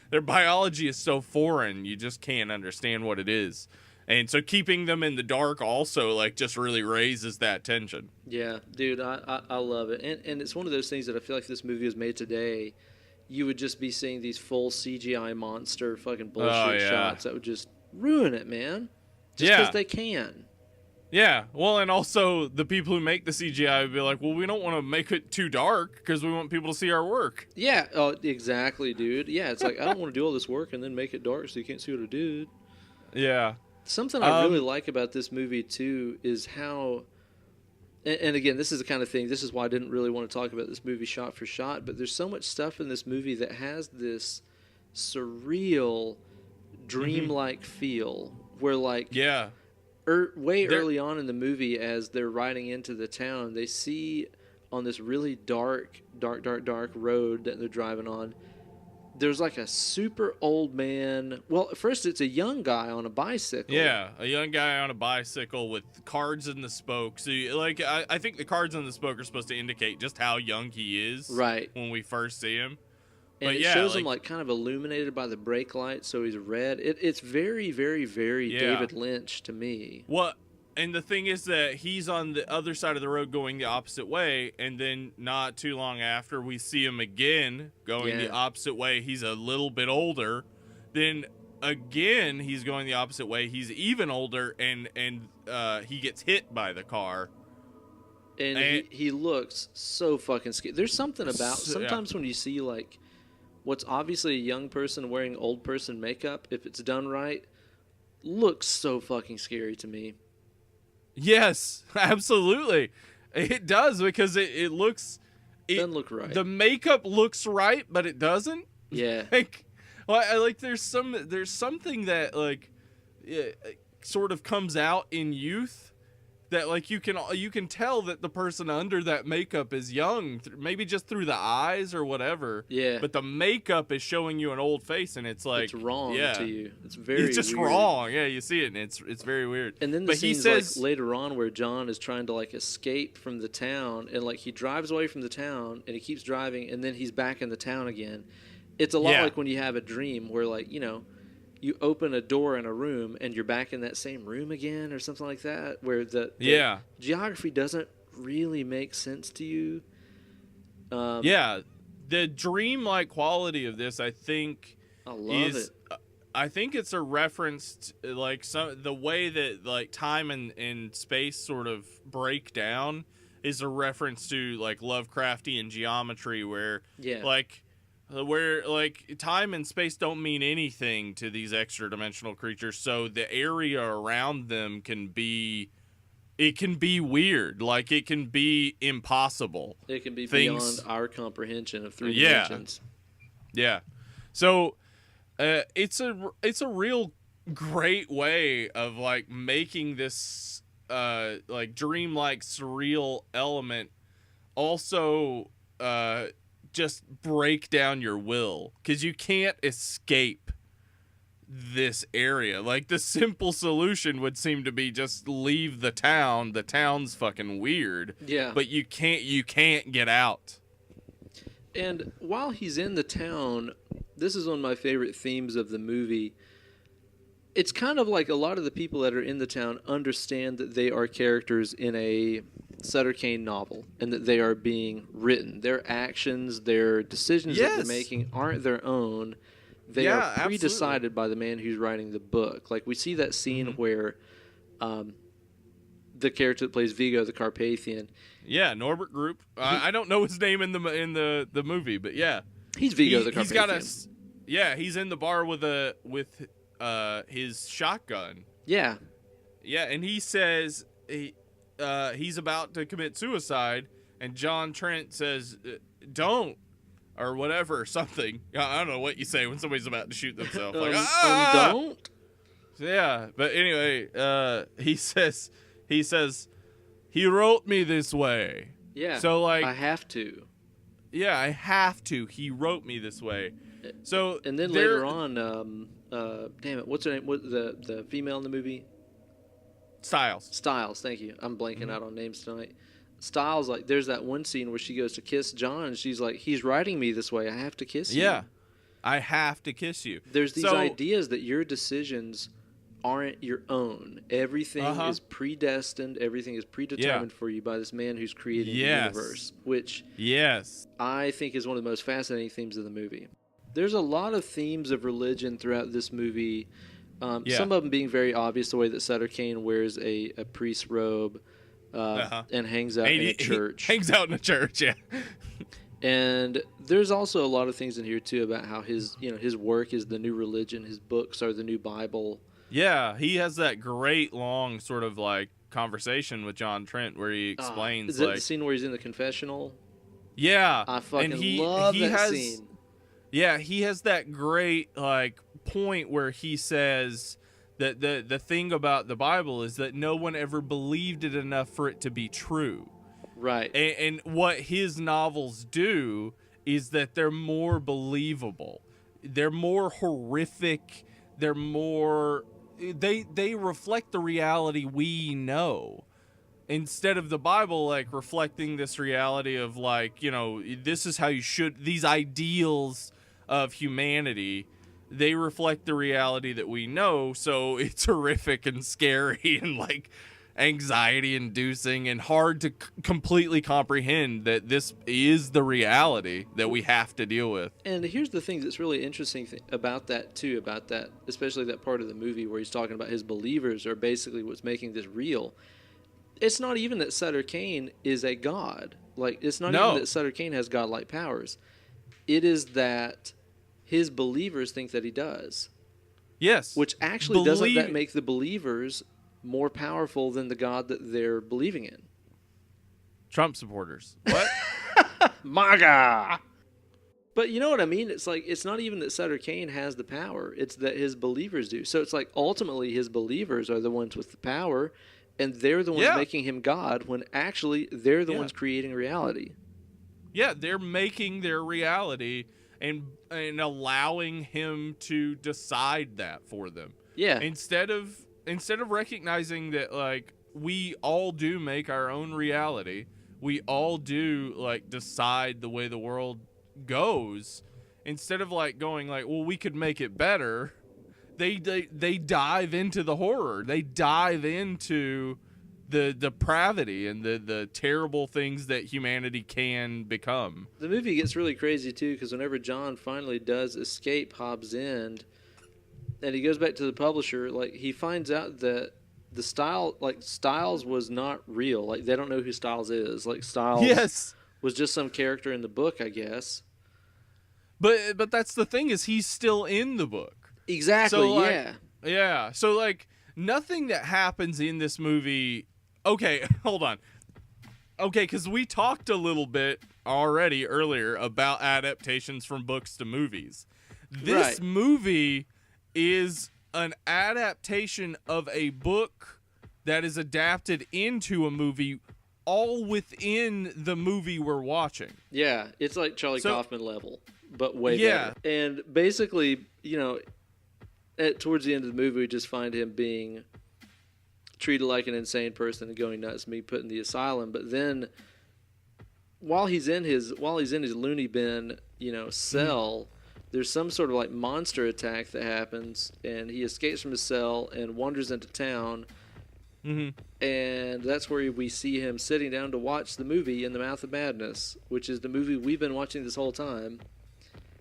their biology is so foreign, you just can't understand what it is. And so keeping them in the dark also like just really raises that tension. Yeah, dude, I love it. And it's one of those things that I feel like if this movie was made today, you would just be seeing these full CGI monster fucking bullshit shots that would just ruin it, man. Just because they can. Yeah, well, and also the people who make the CGI would be like, well, we don't want to make it too dark because we want people to see our work. Yeah, exactly, dude. Yeah, it's like, I don't want to do all this work and then make it dark so you can't see what I did. Yeah. Something I really like about this movie, too, is how... And again, this is the kind of thing, this is why I didn't really want to talk about this movie shot for shot, but there's so much stuff in this movie that has this surreal, dreamlike feel where, like... Yeah. Early on in the movie, as they're riding into the town, they see on this really dark road that they're driving on, there's like a super old man. Well, at first it's a young guy on a bicycle. Yeah, a young guy on a bicycle with cards in the spoke. So, like, I think the cards in the spoke are supposed to indicate just how young he is. Right. When we first see him. And but it shows him like kind of illuminated by the brake light, so he's red. It's very, very, very David Lynch to me. Well, and the thing is that he's on the other side of the road going the opposite way, and then not too long after we see him again going the opposite way. He's a little bit older. Then again he's going the opposite way. He's even older, and he gets hit by the car. And he looks so fucking scary. There's something about sometimes when you see like what's obviously a young person wearing old person makeup, if it's done right, looks so fucking scary to me. Yes, absolutely. It does, because it looks... Doesn't look right. The makeup looks right, but it doesn't. Yeah. There's something that, like, sort of comes out in youth that, like, you can tell that the person under that makeup is young, maybe just through the eyes or whatever. Yeah. But the makeup is showing you an old face, and it's like... It's wrong to you. It's very weird. It's just wrong. Yeah, you see it, and it's very weird. And then he says, like, later on where John is trying to, like, escape from the town, and, like, he drives away from the town, and he keeps driving, and then he's back in the town again. It's a lot like when you have a dream where, like, you know, you open a door in a room and you're back in that same room again or something like that, where the geography doesn't really make sense to you. The dream-like quality of this, I think, I love it. I think it's a reference to, like, the way that, like, time and space sort of break down is a reference to, like, Lovecraftian geometry where time and space don't mean anything to these extra-dimensional creatures, so the area around them can be weird. Like, it can be impossible. It can be beyond our comprehension of three dimensions. Yeah. So it's a real great way of, like, making this like dreamlike surreal element also just break down your will, because you can't escape this area. Like, the simple solution would seem to be just leave the town. The town's fucking weird. Yeah. But you can't get out. And while he's in the town, this is one of my favorite themes of the movie. It's kind of like a lot of the people that are in the town understand that they are characters in a Sutter Kane novel and that they are being written. Their actions, their decisions that they're making aren't their own. They are pre-decided by the man who's writing the book. Like, we see that scene where the character that plays Vigo the Carpathian. Yeah, Norbert Group. I don't know his name in the movie, but yeah. He's Vigo the Carpathian. He's in the bar with his shotgun. Yeah. Yeah, and he says he's about to commit suicide, and John Trent says, don't, or whatever, something. I don't know what you say when somebody's about to shoot themselves. Like, don't? Yeah, but anyway, he says, he wrote me this way. Yeah, so, like, I have to. Yeah, I have to. He wrote me this way. So and then later on, damn it, what's her name? What the female in the movie? Styles. Styles, thank you. I'm blanking out on names tonight. Styles, like, there's that one scene where she goes to kiss John, and she's like, he's writing me this way. I have to kiss you. Yeah, I have to kiss you. There's these ideas that your decisions aren't your own. Everything is predestined. Everything is predetermined for you by this man who's creating the universe, which I think is one of the most fascinating themes of the movie. There's a lot of themes of religion throughout this movie. Some of them being very obvious, the way that Sutter Kane wears a priest's robe and hangs out in a church. Hangs out in a church, yeah. And there's also a lot of things in here too about how his work is the new religion. His books are the new Bible. Yeah, he has that great long sort of like conversation with John Trent where he explains is that the scene where he's in the confessional? Yeah, I fucking love that scene. Yeah, he has that great like point where he says that the thing about the Bible is that no one ever believed it enough for it to be true. Right. And what his novels do is that they're more believable. They're more horrific. They're more they reflect the reality we know. Instead of the Bible like reflecting this reality of like, you know, this is how you should, these ideals of humanity, they reflect the reality that we know, so it's horrific and scary and like anxiety inducing and hard to completely comprehend that this is the reality that we have to deal with. And here's the thing that's really interesting about that too, about that, especially that part of the movie where he's talking about his believers are basically what's making this real. It's not even that Sutter Kane is a god. Like, it's not even that Sutter Kane has godlike powers. It is that his believers think that he does. Yes. Which actually doesn't that make the believers more powerful than the God that they're believing in? Trump supporters. What? MAGA! But you know what I mean? It's like, it's not even that Sutter Kane has the power. It's that his believers do. So it's like, ultimately, his believers are the ones with the power, and they're the ones making him God, when actually they're the ones creating reality. Yeah, they're making their reality and allowing him to decide that for them. Yeah. Instead of recognizing that like we all do make our own reality, we all do like decide the way the world goes. Instead of like going like, well, we could make it better. They dive into the horror. They dive into the depravity and the terrible things that humanity can become. The movie gets really crazy too, because whenever John finally does escape Hobbs' End, and he goes back to the publisher, like he finds out that the Styles was not real. Like they don't know who Styles is. Like Styles was just some character in the book, I guess. But that's the thing, is he's still in the book. Exactly. So, like, yeah. So like nothing that happens in this movie. Okay, hold on. Okay, because we talked a little bit already earlier about adaptations from books to movies. This movie is an adaptation of a book that is adapted into a movie, all within the movie we're watching. Yeah, it's like Charlie Kaufman level, but way better. And basically, you know, towards the end of the movie, we just find him being treated like an insane person and going nuts and being put in the asylum. But then, while he's in his loony bin, you know, cell, there's some sort of like monster attack that happens, and he escapes from his cell and wanders into town. And that's where we see him sitting down to watch the movie In the Mouth of Madness, which is the movie we've been watching this whole time.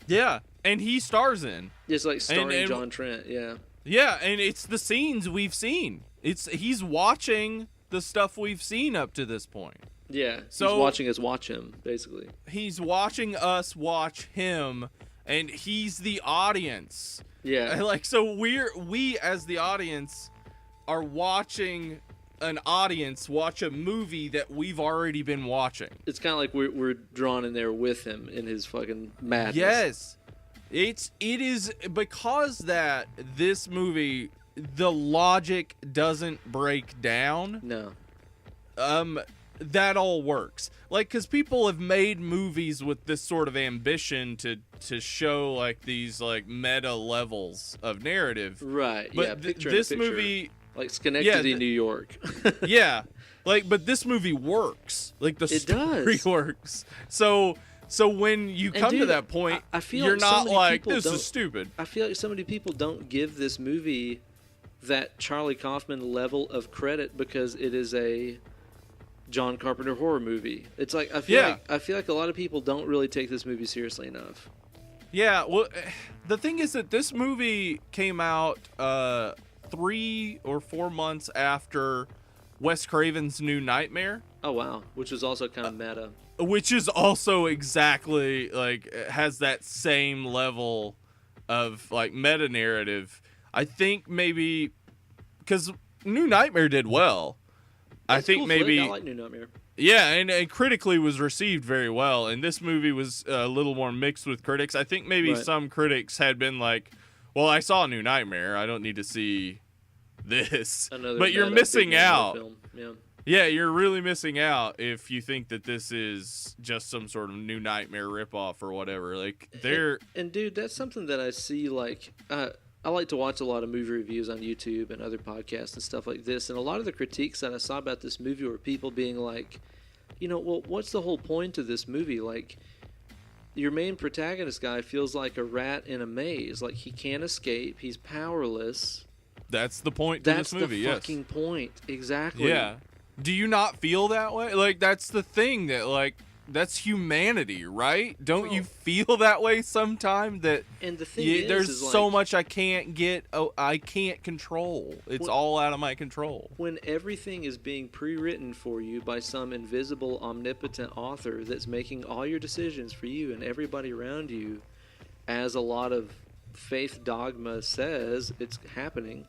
Yeah, and he stars in. It's like starring John Trent, Yeah, and it's the scenes we've seen. He's watching the stuff we've seen up to this point. Yeah, so he's watching us watch him, basically. He's watching us watch him, and he's the audience. Yeah. Like, so we as the audience are watching an audience watch a movie that we've already been watching. It's kind of like we're drawn in there with him in his fucking madness. Yes. It is because that this movie, the logic doesn't break down. No. that all works. Like, because people have made movies with this sort of ambition to show like these like meta levels of narrative, Right. but Yeah. Picture this in a picture, movie, like Schenectady, New York. yeah, like, but this movie works. Like, the story works. So when you come to that point, I feel you're like not like, this don't, is stupid. I feel like so many people don't give this movie that Charlie Kaufman level of credit because it is a John Carpenter horror movie. It's like I feel like a lot of people don't really take this movie seriously enough. Yeah, well, the thing is that this movie came out 3 or 4 months after Wes Craven's New Nightmare. Oh wow, which was also kind of meta. Which is also exactly like has that same level of like meta narrative. I think maybe because New Nightmare did well. I think cool maybe flick. I like New Nightmare. Yeah, and critically was received very well, and this movie was a little more mixed with critics. I think maybe some critics had been like, "Well, I saw New Nightmare. I don't need to see this." But you're missing out. Film. Yeah. Yeah, you're really missing out if you think that this is just some sort of New Nightmare ripoff or whatever. Like, they're... And dude, that's something that I see, like... I like to watch a lot of movie reviews on YouTube and other podcasts and stuff like this, and a lot of the critiques that I saw about this movie were people being like, you know, well, what's the whole point of this movie? Like, your main protagonist guy feels like a rat in a maze. Like, he can't escape. He's powerless. That's the point to this movie, yes. That's the fucking point. Exactly. Yeah. Do you not feel that way? Like, that's the thing that, like, that's humanity, right? Don't you feel that way sometime? That and the thing there's so much I can't I can't control. It's all out of my control. When everything is being pre-written for you by some invisible, omnipotent author that's making all your decisions for you and everybody around you, as a lot of faith dogma says it's happening,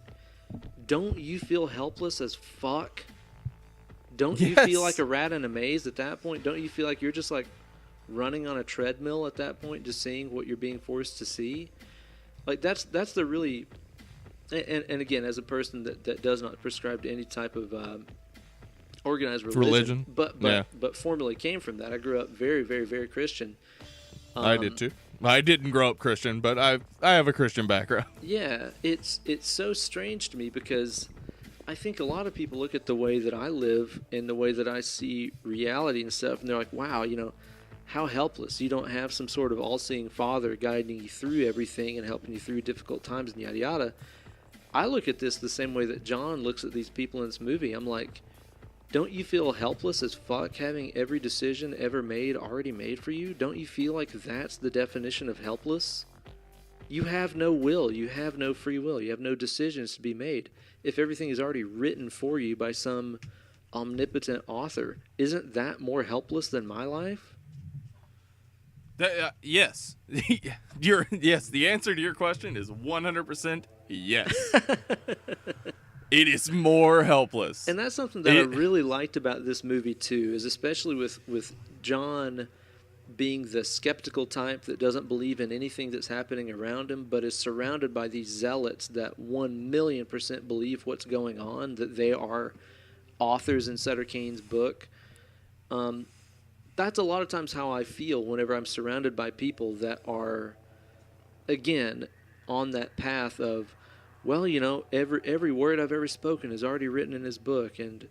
don't you feel helpless as fuck? Don't you feel like a rat in a maze at that point? Don't you feel like you're just like running on a treadmill at that point, just seeing what you're being forced to see? Like that's the really, and again, as a person that does not prescribe to any type of organized religion. But formerly came from that. I grew up very, very, very Christian. I did too. I didn't grow up Christian, but I have a Christian background. Yeah, it's so strange to me because I think a lot of people look at the way that I live and the way that I see reality and stuff, and they're like, wow, you know, how helpless. You don't have some sort of all-seeing father guiding you through everything and helping you through difficult times and yada yada. I look at this the same way that John looks at these people in this movie. I'm like, don't you feel helpless as fuck having every decision ever made already made for you? Don't you feel like that's the definition of helpless? You have no will. You have no free will. You have no decisions to be made. If everything is already written for you by some omnipotent author, isn't that more helpless than my life? Yes. Yes, the answer to your question is 100% yes. It is more helpless. And that's something that I really liked about this movie too, is especially with John being the skeptical type that doesn't believe in anything that's happening around him, but is surrounded by these zealots that 1,000,000% believe what's going on, that they are authors in Sutter Kane's book. That's a lot of times how I feel whenever I'm surrounded by people that are, again, on that path of, well, you know, every word I've ever spoken is already written in his book, and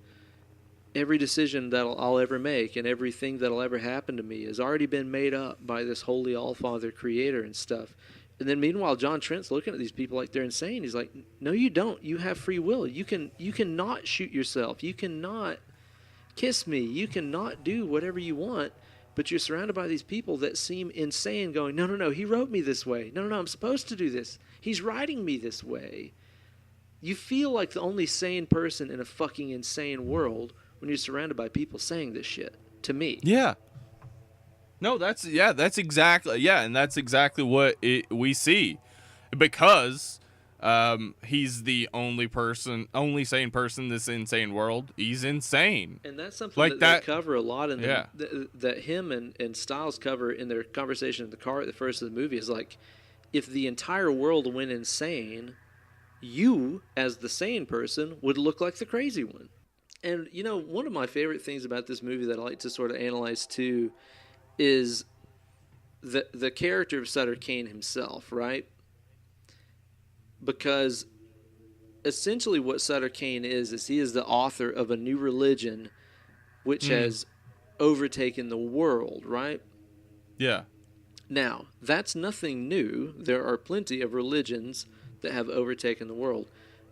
every decision that I'll ever make and everything that'll ever happen to me has already been made up by this holy all-father creator and stuff. And then meanwhile, John Trent's looking at these people like they're insane. He's like, no, you don't. You have free will. You can not shoot yourself. You cannot kiss me. You cannot do whatever you want. But you're surrounded by these people that seem insane going, no, he wrote me this way. No, I'm supposed to do this. He's writing me this way. You feel like the only sane person in a fucking insane world when you're surrounded by people saying this shit to me. Yeah. No, that's exactly, and that's exactly what we see, because he's the only sane person in this insane world. He's insane. And that's something like that they cover a lot in that him and Styles cover in their conversation in the car at the first of the movie is like, if the entire world went insane, you, as the sane person, would look like the crazy one. And, one of my favorite things about this movie that I like to sort of analyze too is the character of Sutter Kane himself, right? Because essentially what Sutter Kane is he is the author of a new religion which has overtaken the world, right? Yeah. Now, that's nothing new. There are plenty of religions that have overtaken the world.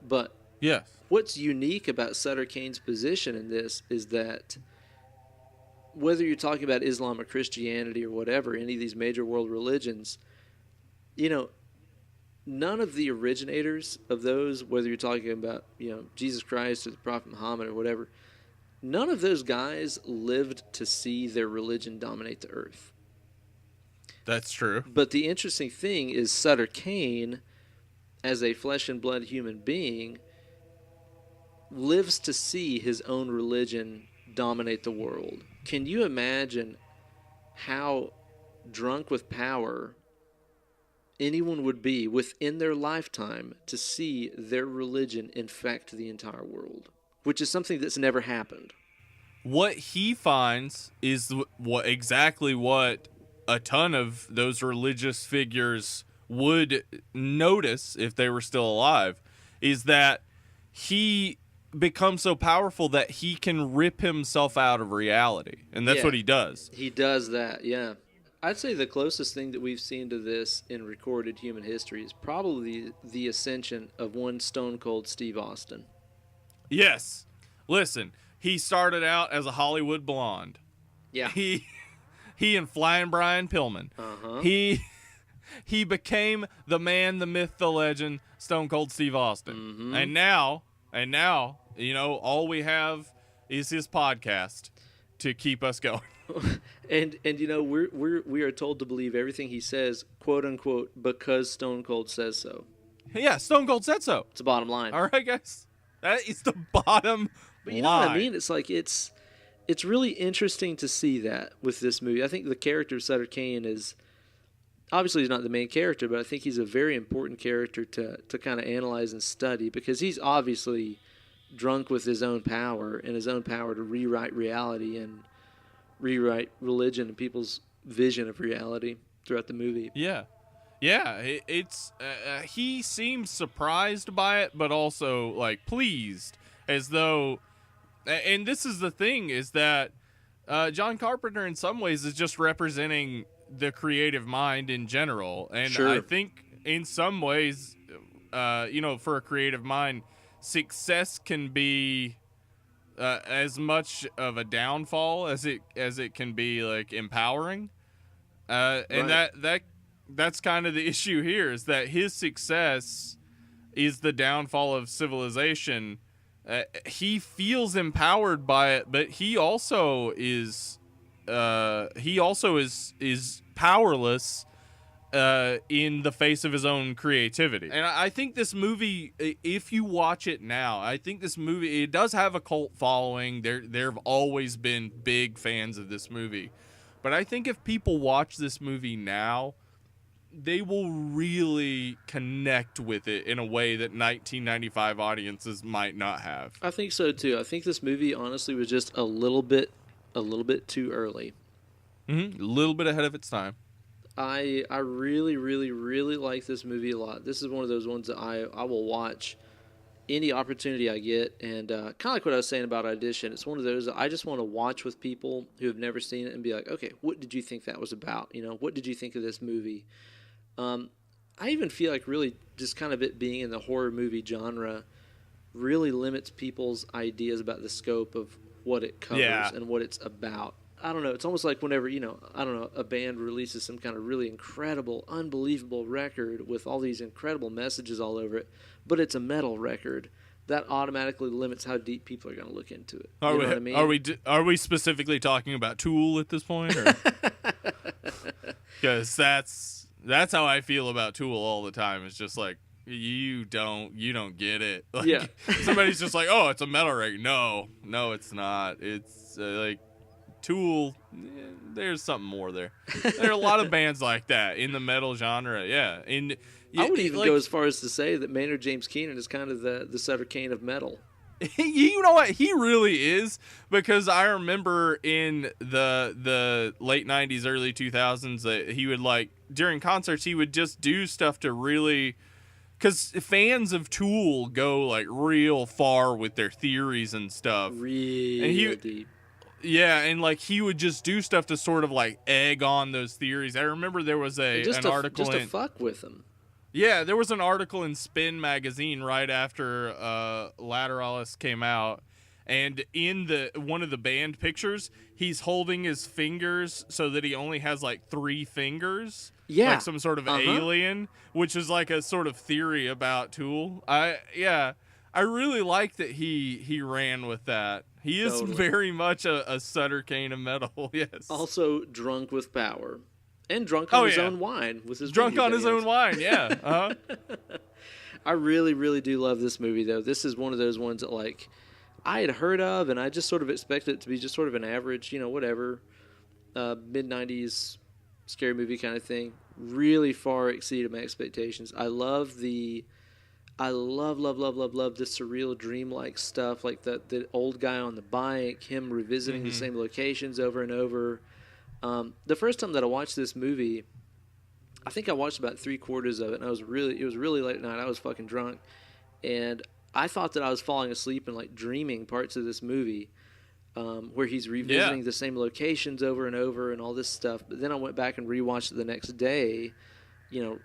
But yes, what's unique about Sutter Kane's position in this is that whether you're talking about Islam or Christianity or whatever, any of these major world religions, none of the originators of those, whether you're talking about, Jesus Christ or the Prophet Muhammad or whatever, none of those guys lived to see their religion dominate the earth. That's true. But the interesting thing is Sutter Kane, as a flesh and blood human being, lives to see his own religion dominate the world. Can you imagine how drunk with power anyone would be within their lifetime to see their religion infect the entire world, which is something that's never happened? What he finds is exactly what a ton of those religious figures would notice if they were still alive, is that he becomes so powerful that he can rip himself out of reality. And that's what he does. He does that, yeah. I'd say the closest thing that we've seen to this in recorded human history is probably the ascension of one Stone Cold Steve Austin. Yes. Listen, he started out as a Hollywood blonde. Yeah. He and Flying Brian Pillman. Uh-huh. He became the man, the myth, the legend, Stone Cold Steve Austin. Mm-hmm. And now, all we have is his podcast to keep us going. and we are told to believe everything he says, quote unquote, because Stone Cold says so. Yeah, Stone Cold said so. It's the bottom line. All right, guys. That is the bottom but you line. know what I mean? It's like it's really interesting to see that with this movie. I think the character of Sutter Kane is obviously he's not the main character, but I think he's a very important character to kind of analyze and study, because he's obviously drunk with his own power and his own power to rewrite reality and rewrite religion and people's vision of reality throughout the movie. Yeah. It's he seems surprised by it, but also like pleased, as though. And this is the thing, is that John Carpenter in some ways is just representing the creative mind in general. And sure. I think in some ways, for a creative mind, success can be as much of a downfall as it can be like empowering. And right. that's kind of the issue here, is that his success is the downfall of civilization. He feels empowered by it, but he also is powerless in the face of his own creativity. And I think this movie, if you watch it now, I think this movie, it does have a cult following. There have always been big fans of this movie. But I think if people watch this movie now, they will really connect with it in a way that 1995 audiences might not have. I think so too. I think this movie honestly was just a little bit too early. Mm-hmm. A little bit ahead of its time. I really, really, really like this movie a lot. This is one of those ones that I will watch any opportunity I get. And kind of like what I was saying about Audition, it's one of those that I just want to watch with people who have never seen it and be like, okay, what did you think that was about? What did you think of this movie? I even feel like really just kind of it being in the horror movie genre really limits people's ideas about the scope of what it covers and what it's about. I don't know. It's almost like whenever, a band releases some kind of really incredible, unbelievable record with all these incredible messages all over it, but it's a metal record. That automatically limits how deep people are going to look into it. You know what I mean? Are we specifically talking about Tool at this point? Because that's how I feel about Tool all the time. It's just like, you don't get it. Like, yeah. Somebody's just like, oh, it's a metal record. No, it's not. It's like Tool. There's something more there. There are a lot of bands like that in the metal genre. Yeah. And I would even go as far as to say that Maynard James Keenan is kind of the Sutter Kane of metal. You know what? He really is, because I remember in the late 90s, early 2000s that he would, like, during concerts, he would just do stuff to really, because fans of Tool go, like, real far with their theories and stuff. Real deep. Yeah, and, like, he would just do stuff to sort of, like, egg on those theories. I remember there was an article just to fuck with them. Yeah, there was an article in Spin magazine right after Lateralis came out, and in one of the band pictures, he's holding his fingers so that he only has like 3 fingers. Yeah, like some sort of alien, which is like a sort of theory about Tool. I really like that he ran with that. He is very much a Sutter Kane of metal. Yes. Also drunk with power. And drunk on his own wine with his drunk on his own wine, yeah. Uh-huh. I really, really do love this movie, though. This is one of those ones that, like, I had heard of, and I just sort of expected it to be just sort of an average, whatever, mid-90s scary movie kind of thing. Really far exceeded my expectations. I love, love the surreal, dreamlike stuff, like the old guy on the bike, him revisiting the same locations over and over. The first time that I watched this movie, I think I watched about 3/4 of it, and it was really late at night. I was fucking drunk, and I thought that I was falling asleep and like dreaming parts of this movie, where he's revisiting the same locations over and over and all this stuff. But then I went back and rewatched it the next day,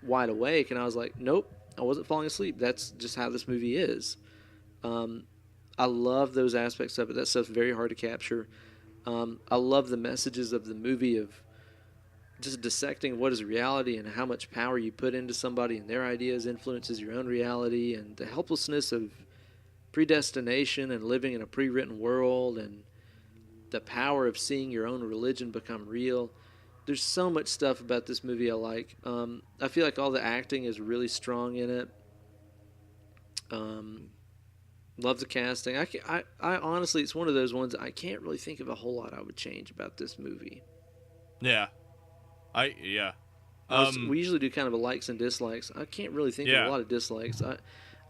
wide awake, and I was like, nope, I wasn't falling asleep. That's just how this movie is. I love those aspects of it. That stuff's very hard to capture. I love the messages of the movie of just dissecting what is reality and how much power you put into somebody and their ideas influences your own reality, and the helplessness of predestination and living in a pre-written world, and the power of seeing your own religion become real. There's so much stuff about this movie I like. I feel like all the acting is really strong in it. Love the casting. I honestly, it's one of those ones I can't really think of a whole lot I would change about this movie. Yeah. We usually do kind of a likes and dislikes. I can't really think of a lot of dislikes.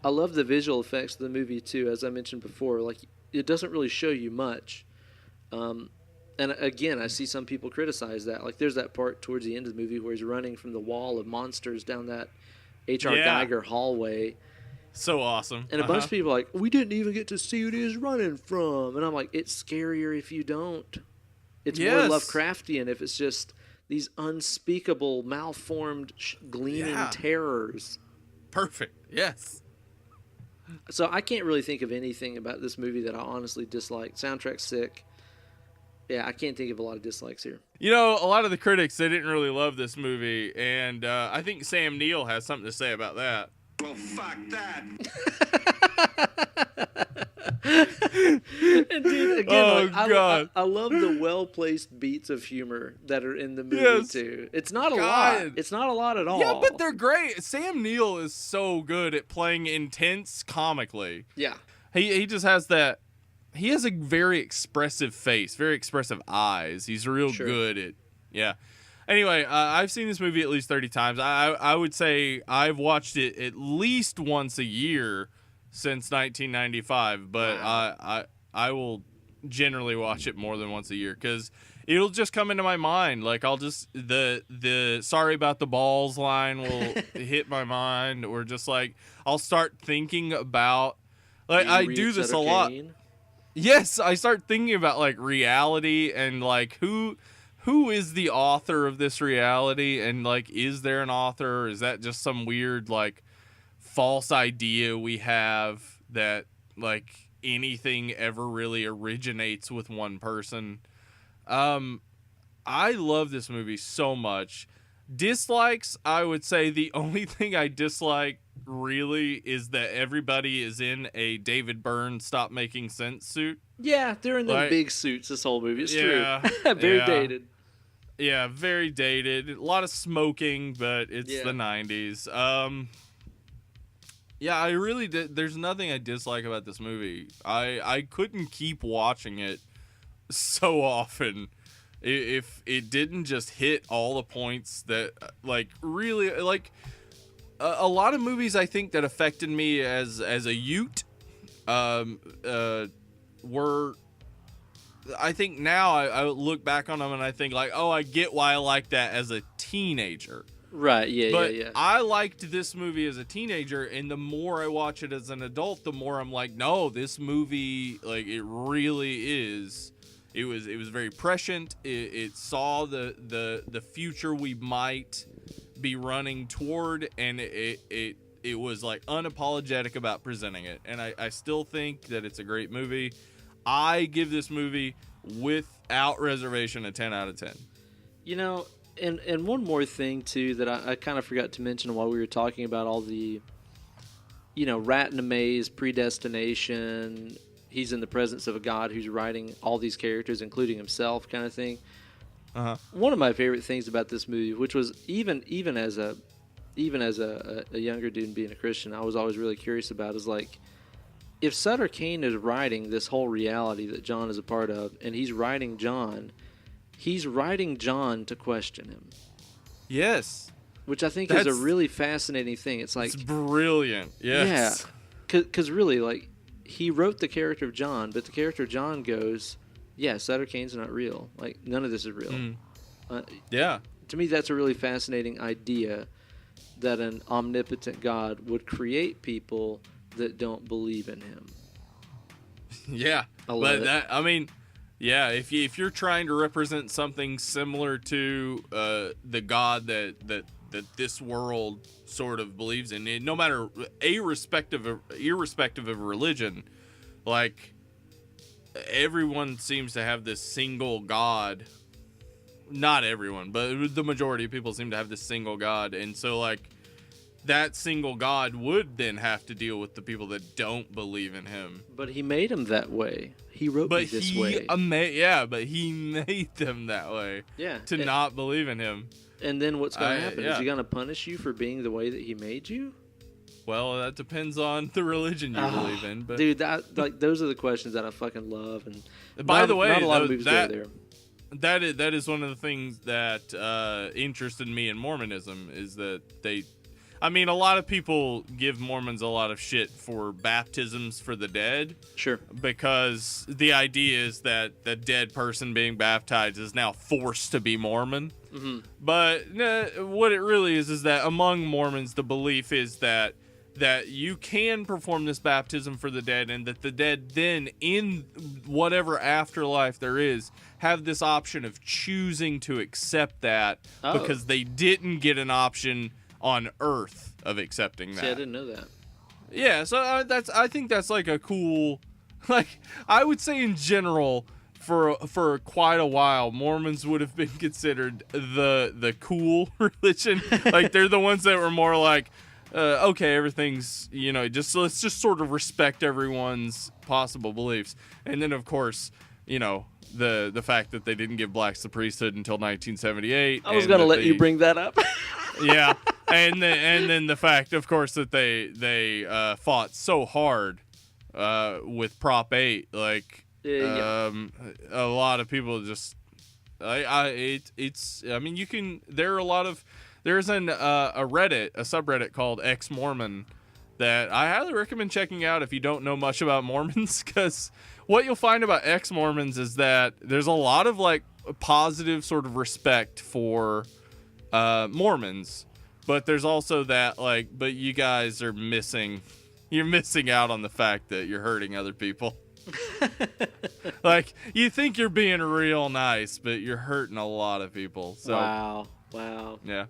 I love the visual effects of the movie too, as I mentioned before. Like, it doesn't really show you much. And again, I see some people criticize that. Like, there's that part towards the end of the movie where he's running from the wall of monsters down that H.R. Geiger hallway. So awesome. And a bunch of people are like, we didn't even get to see what he was running from. And I'm like, it's scarier if you don't. It's more Lovecraftian if it's just these unspeakable, malformed, gleaming terrors. Perfect. Yes. So I can't really think of anything about this movie that I honestly dislike. Soundtrack's sick. Yeah, I can't think of a lot of dislikes here. A lot of the critics, they didn't really love this movie. And I think Sam Neill has something to say about that. Well, fuck that. And dude, again, I love the well-placed beats of humor that are in the movie too. It's not a lot. It's not a lot at all. Yeah, but they're great. Sam Neill is so good at playing intense comically. Yeah. He just has that. He has a very expressive face, very expressive eyes. He's real good at. Yeah. Anyway, I've seen this movie at least 30 times. I would say I've watched it at least once a year since 1995, but I will generally watch it more than once a year because it'll just come into my mind. Like, I'll just the sorry about the balls line will hit my mind, or just like I'll start thinking about, like, I do this a lot. Yes, I start thinking about like reality and like who is the author of this reality, and like, is there an author, or is that just some weird like false idea we have that like anything ever really originates with one person? I love this movie so much. Dislikes, I would say the only thing I dislike really is that everybody is in a David Byrne Stop Making Sense suit. Yeah, they're in those big suits this whole movie. It's true. Very dated. Yeah, very dated. A lot of smoking, but it's the 90s. Yeah, I really did. There's nothing I dislike about this movie. I couldn't keep watching it so often if it didn't just hit all the points that, like, really, like, a lot of movies I think that affected me as a youth, were. I think now I look back on them and I think like, oh, I get why I liked that as a teenager. Right, yeah, but yeah. I liked this movie as a teenager, and the more I watch it as an adult, the more I'm like, no, this movie, like, it really is. It was very prescient. It saw the future we might be running toward, and it was like unapologetic about presenting it. And I still think that it's a great movie. I give this movie without reservation a 10 out of 10. You know, and one more thing too that I kind of forgot to mention while we were talking about all the, rat in a maze, predestination. He's in the presence of a God who's writing all these characters, including himself, kind of thing. Uh-huh. One of my favorite things about this movie, which was even as a younger dude and being a Christian, I was always really curious about, is like, if Sutter Kane is writing this whole reality that John is a part of, and he's writing John to question him. Yes. Which I think is a really fascinating thing. It's like, it's brilliant. Yes. Yeah. Because really, like, he wrote the character of John, but the character of John goes, yeah, Sutter Kane's not real. Like, none of this is real. Yeah. To me, that's a really fascinating idea, that an omnipotent God would create people that don't believe in him. Yeah. Yeah, if you're trying to represent something similar to the God that this world sort of believes in, no matter irrespective of religion, like, everyone seems to have this single God. Not everyone, but the majority of people seem to have this single God, and so, like, that single God would then have to deal with the people that don't believe in him. But he made him that way. He wrote me this way. But he made them that way. Yeah. To not believe in him. And then what's going to happen? Yeah. Is he going to punish you for being the way that he made you? Well, that depends on the religion you believe in. But dude, those are the questions that I fucking love. And by the way, not a lot of movies go there. That is one of the things that interested me in Mormonism, is that a lot of people give Mormons a lot of shit for baptisms for the dead. Sure. Because the idea is that the dead person being baptized is now forced to be Mormon. Mm-hmm. But what it really is that among Mormons, the belief is that you can perform this baptism for the dead, and that the dead then, in whatever afterlife there is, have this option of choosing to accept that because they didn't get an option on Earth of accepting that. See, I didn't know that. Yeah, so I think that's like a cool, like, I would say in general, for quite a while, Mormons would have been considered the cool religion. Like, they're the ones that were more like, okay, everything's, let's just sort of respect everyone's possible beliefs. And then, of course, the fact that they didn't give blacks the priesthood until 1978. I was going to let you bring that up. Yeah, and then the fact, of course, that they fought so hard with Prop 8, like, a lot of people just, there's a subreddit called Ex-Mormon that I highly recommend checking out if you don't know much about Mormons, because what you'll find about ex-Mormons is that there's a lot of, like, positive sort of respect for Mormons, but there's also that, like, but you guys are missing out on the fact that you're hurting other people. Like, you think you're being real nice, but you're hurting a lot of people. So Wow. Yeah.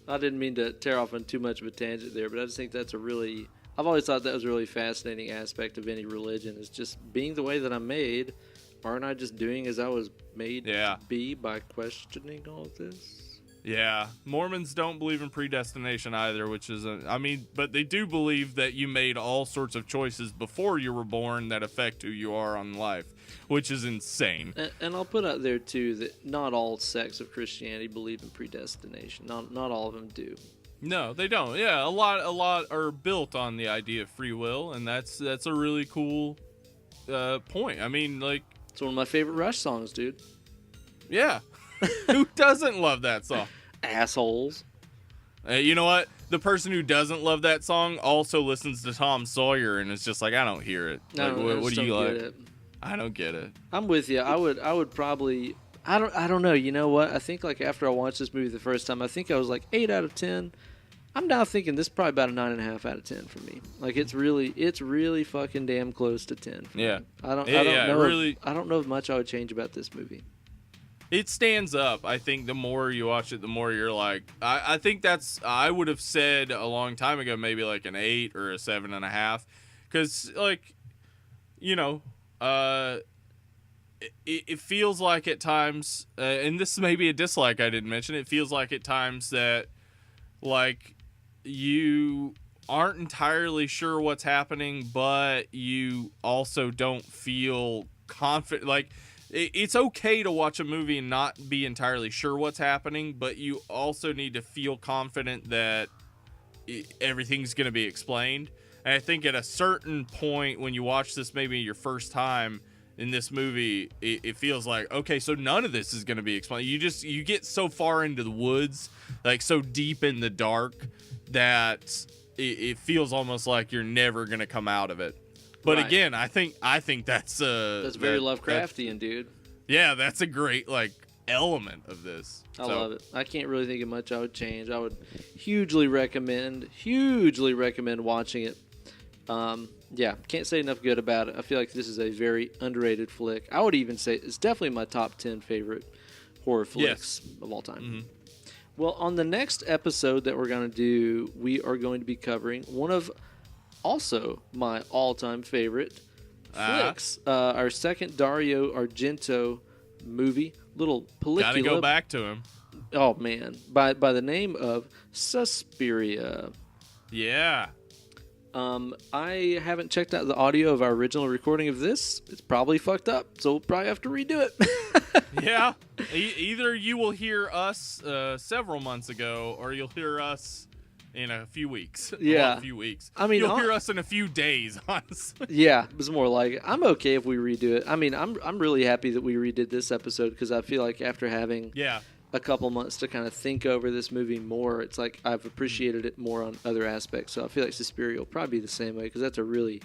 I didn't mean to tear off on too much of a tangent there, but I just think that's I've always thought that was a really fascinating aspect of any religion, is just being the way that I'm made. Aren't I just doing as I was made to be by questioning all of this? Yeah. Mormons don't believe in predestination either, which is, but they do believe that you made all sorts of choices before you were born that affect who you are on life, which is insane. And I'll put out there, too, that not all sects of Christianity believe in predestination. Not all of them do. No, they don't. Yeah, a lot are built on the idea of free will, and that's a really cool point. I mean, like, it's one of my favorite Rush songs, dude. Yeah. Who doesn't love that song? Assholes. You know what? the person who doesn't love that song also listens to Tom Sawyer and is just like, I don't hear it. No, like, what do you like? it. I don't get it. I'm with you. I would probably. I don't know. You know what? I think like after I watched this movie the first time, I think I was like 8 out of 10. I'm now thinking this is probably about a 9.5 out of 10 for me. Like it's really fucking damn close to 10. Yeah. I don't know if much I would change about this movie. It stands up. I think the more you watch it, the more you're like, I think I would have said a long time ago, maybe like an 8 or a 7.5. Cause like, you know, it feels like at times, and this may be a dislike I didn't mention, it feels like at times that like you aren't entirely sure what's happening, but you also don't feel confident. Like, it's okay to watch a movie and not be entirely sure what's happening, but you also need to feel confident that everything's going to be explained. And I think at a certain point when you watch this maybe your first time in this movie, it feels like, okay, so none of this is going to be explained. You get so far into the woods, like so deep in the dark, that it feels almost like you're never going to come out of it. But right. Again, I think that's very Lovecraftian, dude. Yeah, that's a great like element of this. I love it. I can't really think of much I would change. I would hugely recommend watching it. Yeah, can't say enough good about it. I feel like this is a very underrated flick. I would even say it's definitely my top 10 favorite horror flicks of all time. Mm-hmm. Well, on the next episode that we're going to do, we are going to be covering one of also my all-time favorite flicks. Our second Dario Argento movie, little pellicula. Gotta go back to him. Oh, man. By the name of Suspiria. Yeah. I haven't checked out the audio of our original recording of this. It's probably fucked up, so we'll probably have to redo it. Yeah. Either you will hear us several months ago, or you'll hear us in a few weeks. Yeah. A few weeks. I mean, you'll hear us in a few days, honestly. Yeah, it's more like it. I'm okay if we redo it. I mean, I'm really happy that we redid this episode because I feel like after having a couple months to kind of think over this movie more, it's like I've appreciated it more on other aspects. So I feel like Suspiria will probably be the same way because that's a really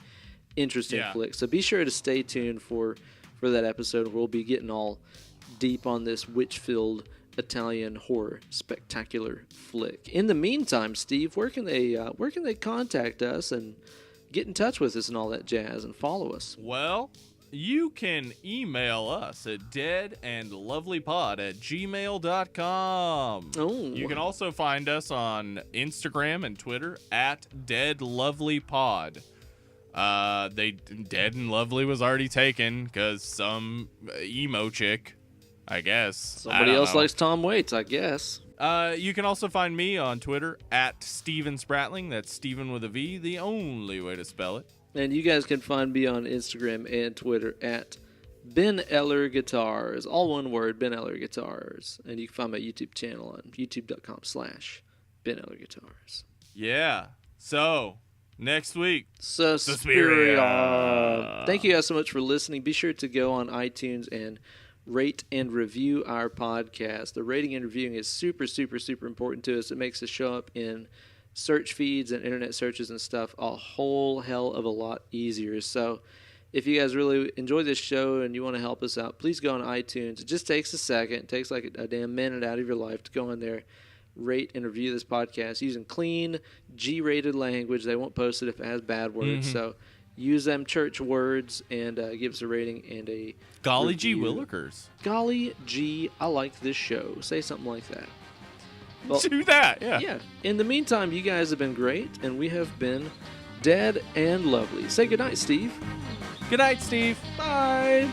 interesting flick. So be sure to stay tuned for that episode. We'll be getting all deep on this witch-filled Italian horror spectacular flick. In the meantime, Steve, where can they contact us and get in touch with us and all that jazz and follow us? Well, you can email us at deadandlovelypod@gmail.com. Oh. You can also find us on Instagram and Twitter at deadlovelypod. Dead and Lovely was already taken because some emo chick, I guess. Somebody else likes Tom Waits, I guess. You can also find me on Twitter at Steven Spratling. That's Steven with a V, the only way to spell it. And you guys can find me on Instagram and Twitter at Ben Eller Guitars. All one word, Ben Eller Guitars. And you can find my YouTube channel on youtube.com/Ben Eller Guitars. Yeah. So, next week, Suspiria. Thank you guys so much for listening. Be sure to go on iTunes and rate and review our podcast. The rating and reviewing is super, super, super important to us. It makes us show up in search feeds and internet searches and stuff a whole hell of a lot easier. So if you guys really enjoy this show and you want to help us out, please go on iTunes. It just takes a second. It takes like a damn minute out of your life to go in there, rate and review this podcast using clean, G-rated language. They won't post it if it has bad words. Mm-hmm. So use them church words and give us a rating and a Golly review. Gee Willikers. Golly gee, I like this show. Say something like that. Well, do that, yeah. Yeah. In the meantime, you guys have been great, and we have been Dead and Lovely. Say goodnight, Steve. Good night, Steve. Bye.